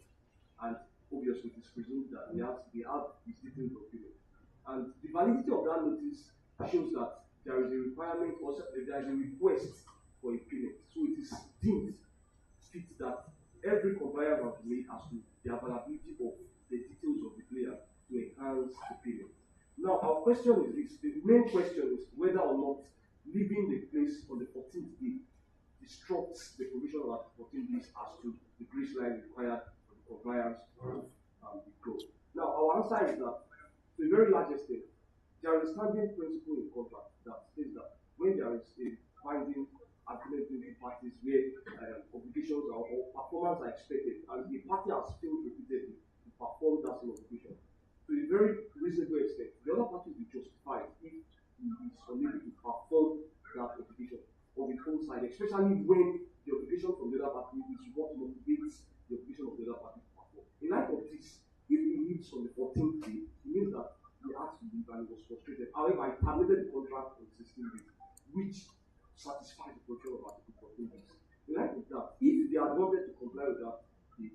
and obviously it is presumed that they have his detailed document. And the validity of that notice shows that there is a requirement or there is a request for a payment. So it is deemed fit that every compliance must be made as to the availability of the details of the player to enhance the payment. Now, our question is this: the main question is whether or not leaving the place on the 14th day disrupts the provision of Article 14 days as to the grace line required for the compliance of the club. Now, our answer is that to a very large extent, there is a standing principle in contract that says that when there is a binding agreement between parties where obligations or performance are expected and the party has failed repeatedly to perform that same obligation, to a very reasonable extent, the other party will be justified if he is unable to perform that obligation on the own side, especially when the obligation from the other party is what motivates the obligation of the other party to perform. In light of this, if he leaves on the 14th day, it means that he had to leave and he was frustrated. However, he terminated the contract on 16 days, which satisfies the function of Article 14 days. In light of that, if they had wanted to comply with that, they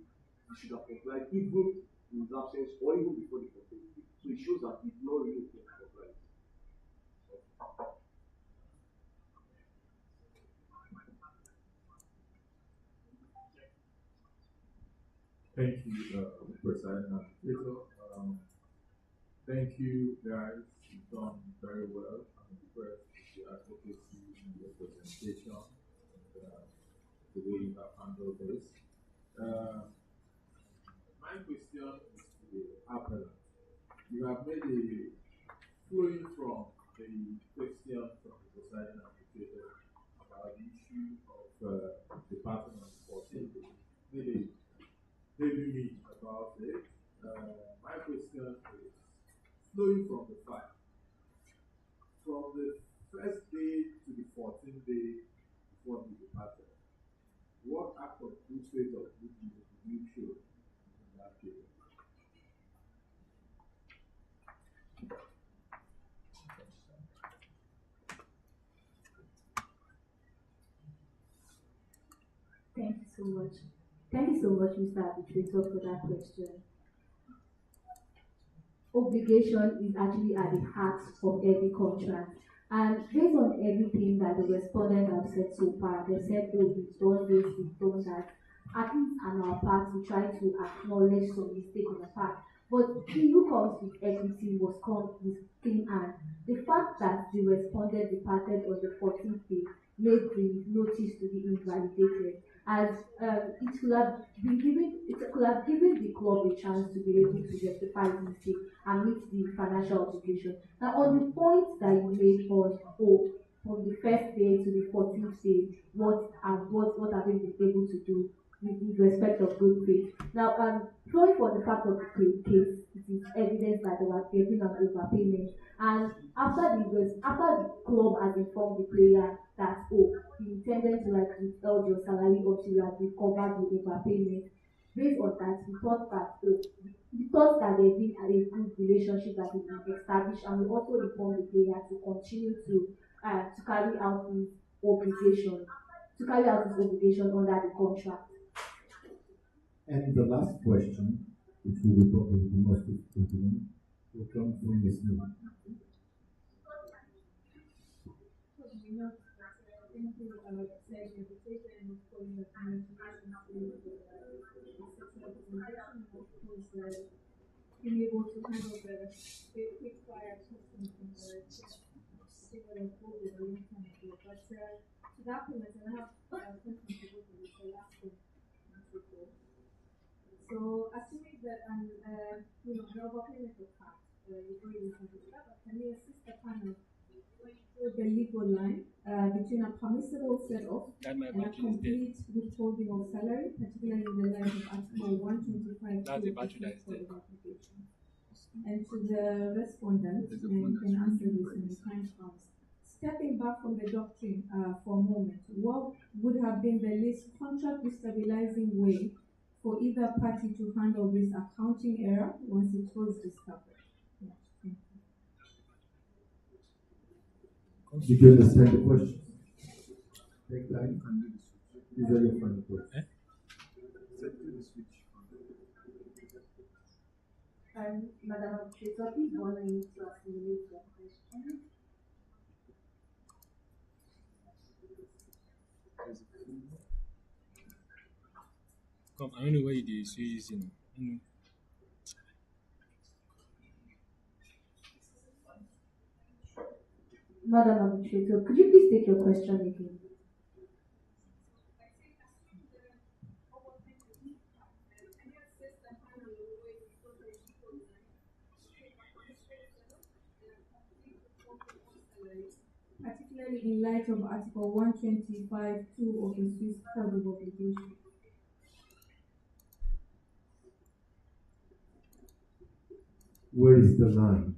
should have complied even in his absence or even before the 14th day. So it shows that he did not really want to comply. Thank you, President Administrator. Thank you, guys. You've done very well. I'm impressed with your advocacy and your presentation and the way you have handled this. My question is to the appellant. You have made a flowing from the question from the presiding administrator about the issue of departing on the 14th day. Made a heavy meat about it. My question is flowing from the fact from the first day to the 14th day before the departure, what act of good faith or good deed did you show in that period? Thank you so much. Thank you so much, Mr. Arbitrator, for that question. Obligation is actually at the heart of every contract. And based on everything that the respondents have said so far, they said, oh, we've done this, we've done that. At least on our part, we try to acknowledge some mistake on the part. But he who comes with equity must come with clean hand. The fact that the respondent departed on the 14th day made the notice to be invalidated, as it could have given the club a chance to be able to justify the mistake and meet the financial obligation. Now, on the point that you made on from the first day to the 14th day, what have we been able to do with respect of good faith? Now, flowing from the fact of the case, it is evidence that there was getting an overpayment, and after the club has informed the player that he intended to withhold your salary until you have recovered the overpayment. Based on that, we thought that there had been a good relationship that had been established, and we also informed the player to continue to carry out his obligation under the contract. And the last question, which will be probably the most important, will come from Ms. Moot. Thank you, saying invitation and for your congratulations to the successful presentation and of course being able to handle the quick fire questions from the civil and COVID a long time ago. But to that point, and I have questions to go to the last one. So assuming that an overpayment of tax, you've already handled that, but can you assist the panel with the legal line between a permissible set-off and a complete withholding of salary, particularly in the light of Article 125 of the Code of Application? And to the respondent, and you can answer this when the time comes. Stepping back from the doctrine for a moment, what would have been the least contract destabilizing way for either party to handle this accounting error once it was discovered? Yeah, Did you understand the question? Take time. These are your final questions. Madam Administrator, please one minute to assimilate your question. Come, I don't know why they so easy now. Madam Administrator, could you please take your question again? Particularly in light of Article 125(2) of the Swiss Code of Obligation. Where is the line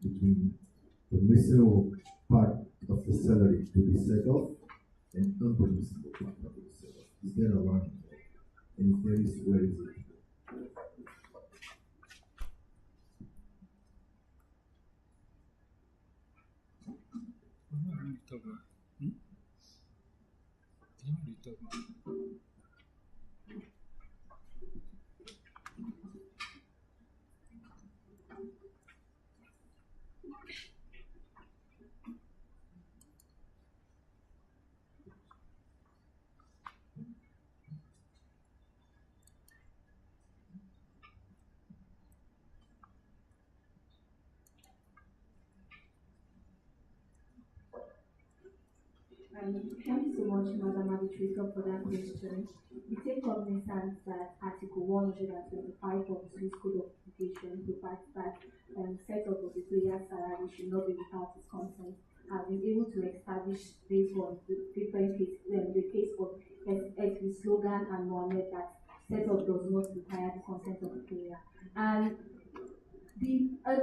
between permissible part of the salary to be set off and unpermissible part of the set off? Is there a line? And if there is, where is it? Thank you so much, Madam Arbitrator, for that question. We take cognizance that Article 125 of the Swiss Code of Obligation provides that set up of the player's salary should not be without his consent. I've been able to establish based on the different cases, the case of SB Slogan and Mohammed, that set up does not require the consent of the player. And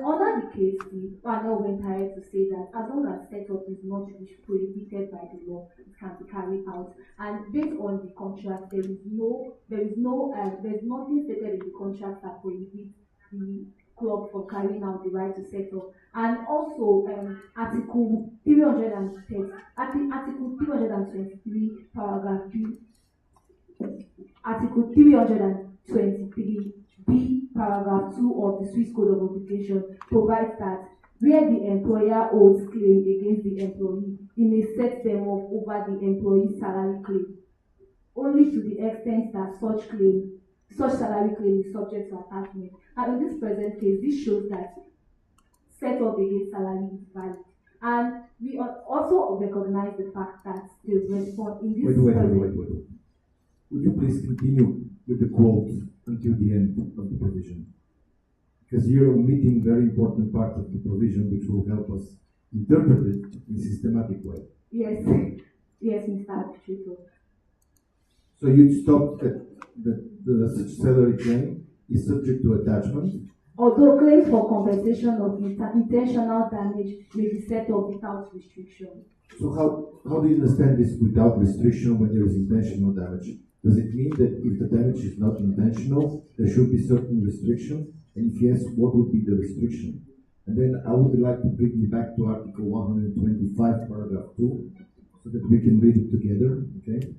under the case, the panel went ahead to say that as long as setup is not prohibited by the law, it can be carried out. And based on the contract, there's nothing stated in the contract that prohibits the club from carrying out the right to set up. And also, Article 323, paragraph B, Article 323B, paragraph 2 of the Swiss Code of Obligation provides that where the employer owes claim against the employee, he may set them off over the employee's salary claim, only to the extent that such salary claim is subject to attachment. And in this present case, this shows that set up against salary is valid. And we also recognize the fact that the response in this Wait. Would you please continue with the quote until the end of the provision? Because you're omitting very important part of the provision which will help us interpret it in a systematic way. Yes, Mr. Arbitrator. So you stopped at the such salary claim is subject to attachment. Although claims for compensation of intentional damage may be set up without restriction. So how do you understand this without restriction when there is intentional damage? Does it mean that if the damage is not intentional, there should be certain restriction? And if yes, what would be the restriction? And then I would like to bring you back to Article 125, paragraph 2, so that we can read it together, okay?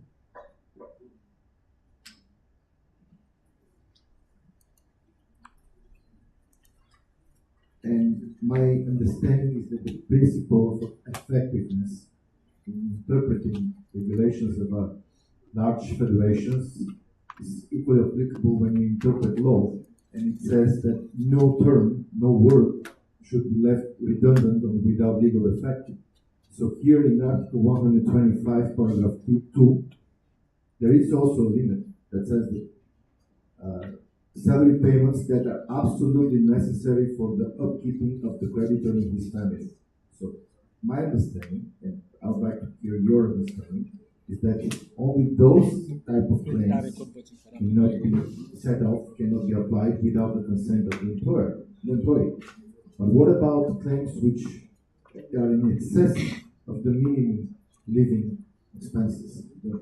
And my understanding is that the principle of effectiveness in interpreting regulations about large federations is equally applicable when you interpret law, and it says that no term, no word should be left redundant or without legal effect. So here in Article 125, paragraph 2, there is also a limit that says that salary payments that are absolutely necessary for the upkeeping of the creditor and his family. So my understanding, and I would like to hear your understanding, is that only those type of claims cannot be set off, cannot be applied without the consent of the employee. But what about claims which are in excess of the minimum living expenses, the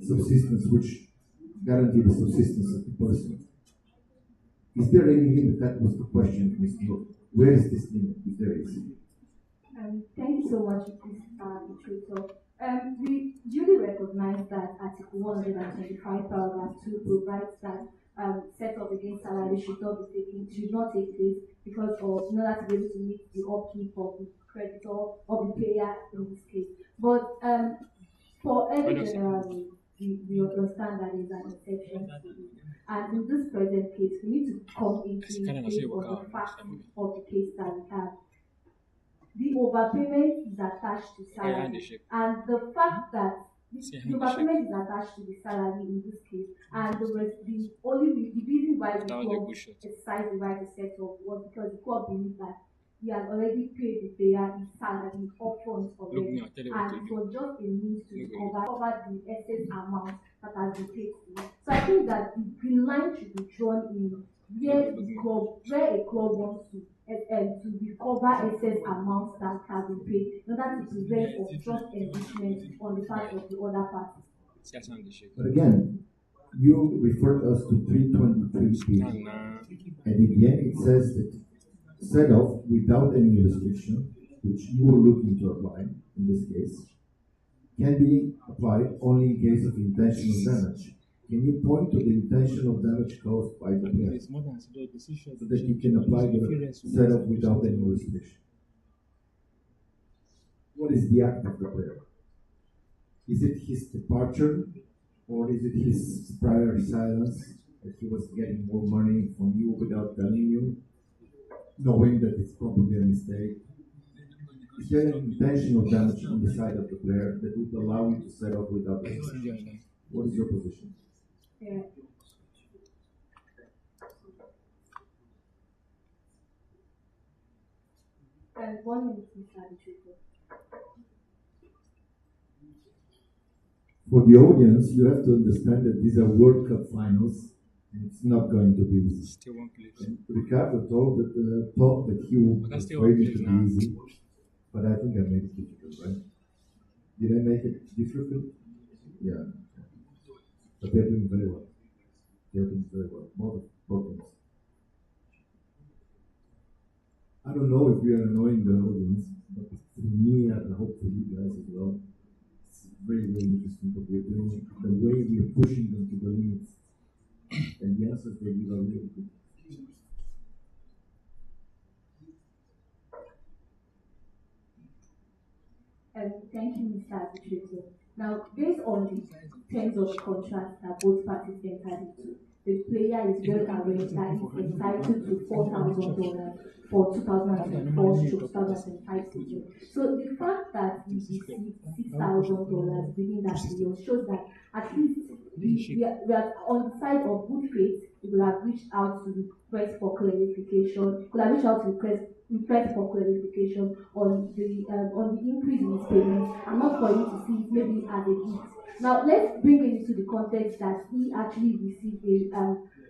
subsistence which guarantee the subsistence of the person? Is there any limit? That was the question, Mr. Moot. Where is this limit, if there is? Thank you so much, Mr. Arbitrator. We duly recognize that Article 125, paragraph 2 provides that set up against salary should not take place because of in order to be able to meet the upkeep of the creditor or the payer in this case. But for every general, we understand that is an exception to it. And in this present case, we need to come into it based on the facts of the case that we have. The overpayment is attached to salary, and the fact that the overpayment is attached to the salary in this case, and the reason why the club exercised the right to settle was because the club believed that he has already paid the payer his salary upfront already, and it was just a means to cover the excess amount that has been paid to him. So I think that the line should be drawn in where a club wants to recover excess amounts that have been paid in order to prevent of just enrichment on the part of the other party. But again, you referred us to 323 and in the end it says that set off without any restriction, which you were looking to apply in this case, can be applied only in case of intentional damage. Can you point to the intentional damage caused by the player so that you can apply the setup without any restriction? What is the act of the player? Is it his departure, or is it his prior silence that he was getting more money from you without telling you, knowing that it's probably a mistake? Is there an intentional damage on the side of the player that would allow you to set up without restriction? What is your position? Yeah. And 1 minute, Mr. Arbitrator. For the audience, you have to understand that these are World Cup finals, and it's not going to be easy. And Ricardo thought that he was waiting to be easy, but I think I made it difficult, right? Did I make it difficult? Yeah. But they're doing very well. They're doing very well. More problems. I don't know if we are annoying the audience, but for me, and I hope for you guys as well, it's very, very interesting what we're doing, the way we're pushing them to the limits, and the answers they give are really good. Thank you, Mr. Arbitrator. Now, based on the terms of the contract that both parties entered into, the player is well aware that he's entitled to $4,000 for 2024 to 2025 season. So the fact that he received $6,000 within that period shows that at least we are on the side of good faith. We will have reached out to request for clarification. Could have reached out to request for clarification on the increase in his payments, and not for him to see it maybe as a gift. Now let's bring it into the context that he actually received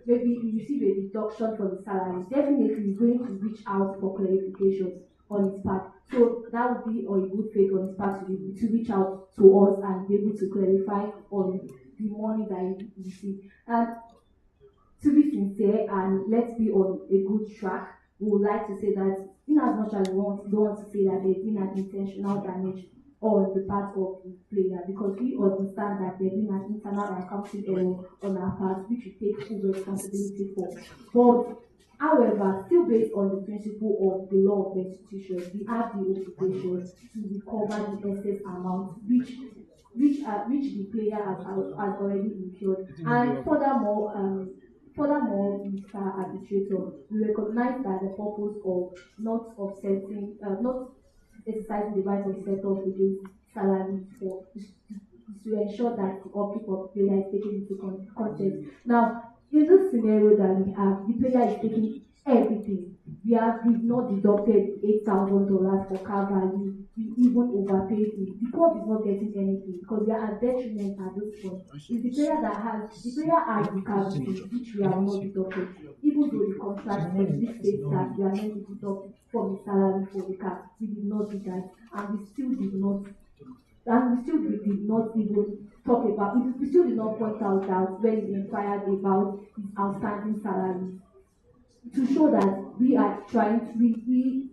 maybe he received a deduction from his salary. Definitely he's going to reach out for clarifications on his part. So that would be on good faith on his part to reach out to us and be able to clarify on the money that he received. And to be sincere and let's be on a good track, we would like to say that in as much as we don't want to say that there's been an intentional damage on the part of the player, because we understand that there's been an internal accounting error on our part, which we take full responsibility for. But however, still based on the principle of the law of restitution, we have the obligation to recover the excess amount which the player has already incurred. And furthermore, Mr. Arbitrator, we recognize that the purpose of not exercising the right of set-off against salary is to ensure that the upkeep of the player is taken into context. Now, in this scenario that we have, the player is taking everything. We've not deducted $8,000 for car value. We even overpaid it. The club is not getting anything because we are at detriment at this point. It's the player has the car which we have not deducted. Even though the contract states that we are meant to deduct from the salary for the car, we did not do that, and we still did not even talk about it. We still did not point out that when we inquired about his outstanding salary, to show that we are trying to, we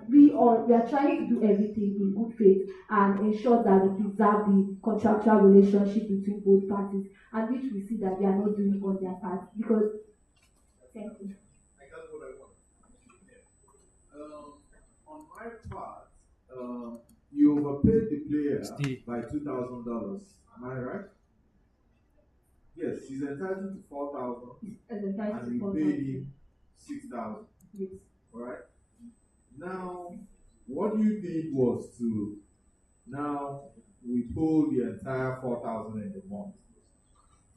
we are trying to do everything in good faith and ensure that we preserve the contractual relationship between both parties, and which we see that they are not doing on their part because. Thank you. I got what I want. On my part, you overpaid the player by $2,000. Am I right? Yes, he's entitled to 4,000, and you paid him 6,000. Yes. All right. Now, what you did was to now withhold the entire 4,000 in the month,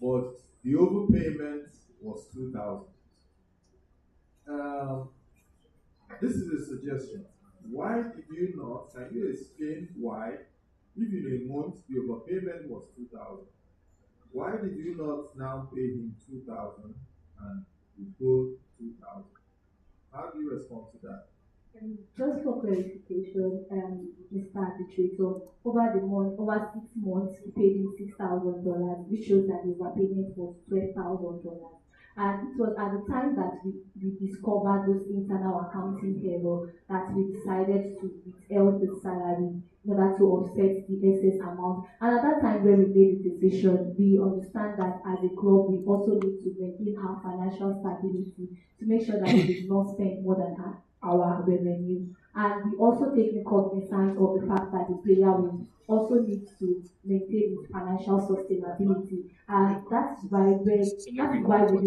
but the overpayment was 2,000. Um, this is a suggestion. Why did you not? Can you explain why, if in a month the overpayment was 2,000? Why did you not now pay him 2,000 and withhold 2,000? How do you respond to that? Just for clarification, Mr. Arbitrator, over 6 months, we paid him $6,000, which shows that the overpayment was $12,000. And it was at the time that we discovered those internal accounting error that we decided to withhold the salary in order to offset the excess amount. And at that time when we made the decision, we understand that as a club, we also need to maintain our financial stability to make sure that we did not spend more than our revenue. And we also take the cognizance of the fact that the player will also need to maintain his financial sustainability. And that's why we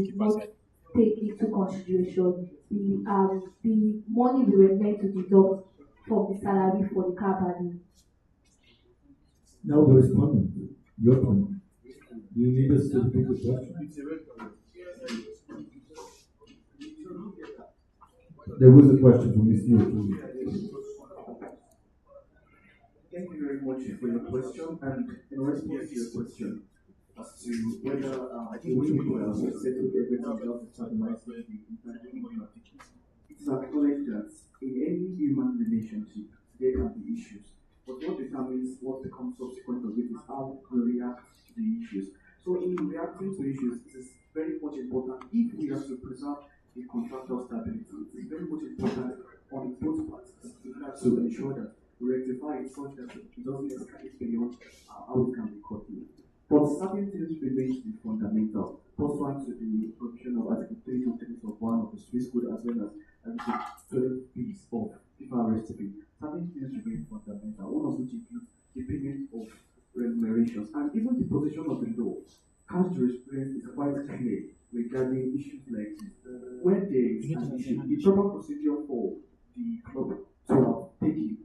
did not take into consideration the money we were meant to deduct from the salary for the car value. Now the respondent, your turn. Do you need us to repeat the question? There was a question from Ms. New. Thank you very much for your question, and in response to your question as to whether the way we were settled everything just stabilizing the entire contract, it is acknowledged that in any human relationship there can be issues, but what determines what becomes subsequent of it is how we react to the issues. So in reacting to issues, it is very much important if we are to preserve the contractual stability. It is very much important on both parties to ensure that we rectify it such that it doesn't escalate beyond how it can be continued. But certain things remain to be fundamental, pursuant to the provision of Article 323 of 1 of the Swiss Code as well as Article 12 of FIFA recipe. Certain things remain fundamental, one of which includes the payment of remunerations and even the position of the law. Cash jurisprudence is quite clear regarding issues like this. When there is an issue, the proper procedure for the club to have taken,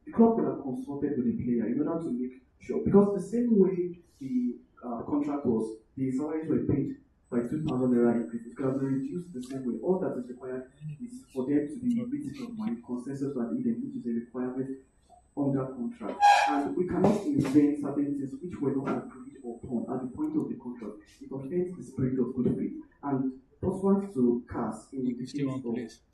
the club will have consulted with the player in order to make sure, because the same way the contract was, the salaries were paid by 2,000 naira increase, it can be reduced the same way. All that is required is for there to be meeting of mind, consensus and Eden, which is a requirement under contract. And we cannot invent certain things which were not agreed upon at the point of the contract. It offends the spirit of good faith. And pursuant to CAS in the case of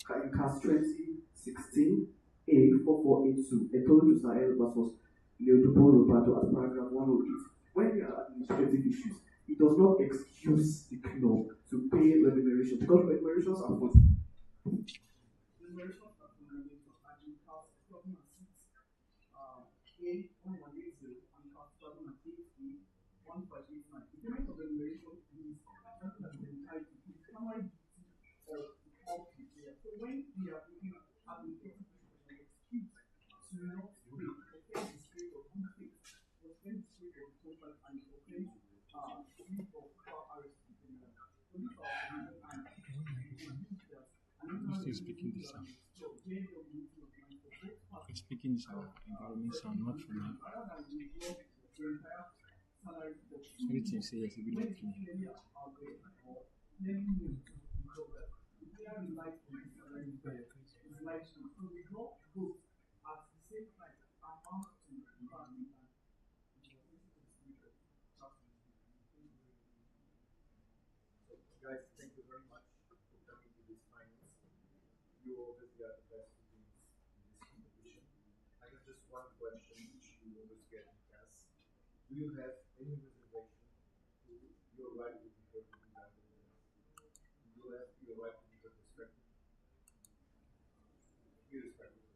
CAS 2016 A 4482, Etolu Israel versus Leopold Roberto as paragraph 108. When there are administrative issues, it does not excuse the club to pay remuneration because remunerations are for He's speaking this out. He's speaking this out. Environment sound not for me. Everything say yes, it will not for me. Guys, thank you very much for coming to this finance. You obviously are the best students in this competition. I have just one question which you always get in class. Do you have any reservation to your right to be heard to be evaluated? Do you have your right to be heard respected? Irrespective.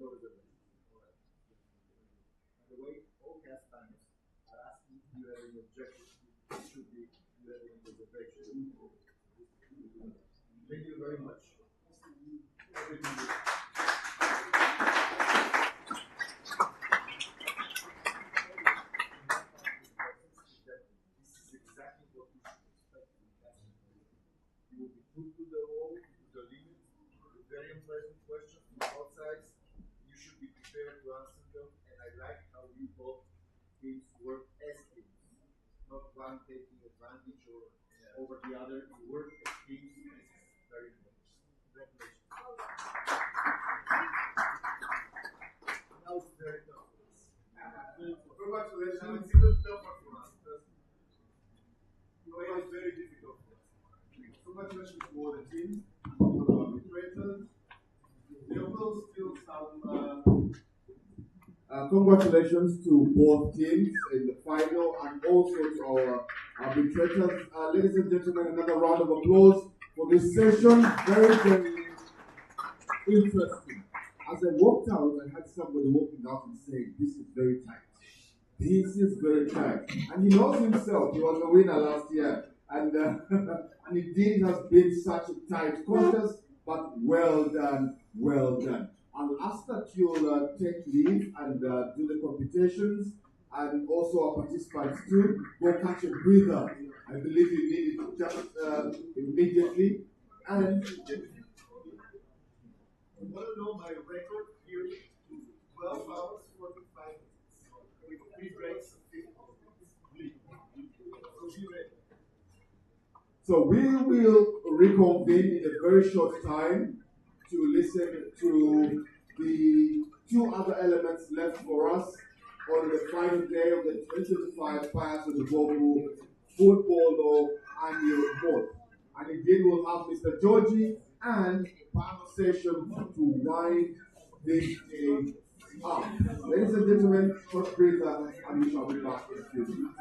no reservations. All right. By the way, all cast times are asking if you have any objections. It should be if you have any reservations. Thank you very much. This is exactly what you should expect from casting. You will be put to the wall, to the limit, with very unpleasant questions from both sides. You should be prepared to answer them, and I like how you both teams work as teams, not one taking advantage or over the other. You work as teams, and this is very important. Congratulations. Now it's very tough for us. Congratulations. It's even tougher for us because it was very difficult for us. Congratulations to all the teams, all the arbitrators. There will still some. Congratulations to both teams in the final and also to our arbitrators. Ladies and gentlemen, another round of applause for this session. Very, very interesting. As I walked out, I had somebody walking out and saying, "This is very tight. This is very tight." And he knows himself. He was the winner last year. And, and indeed it has been such a tight contest, but well done, well done. I'll ask that you'll take leave and do the computations, and also our participants too. Go catch a breather. I believe you need it just immediately. And I want to know my record here to 12 hours, 45 minutes, with 3 breaks and 50 minutes. So be ready. so we will reconvene in a very short time to listen to the 2 other elements left for us on the final day of the 2025 Pirates of the Bobu Football Law Annual Moot. And indeed we'll have Mr. Georgie and panel session to wind this day up. Ladies and gentlemen, short breather, and we shall be back in a few minutes.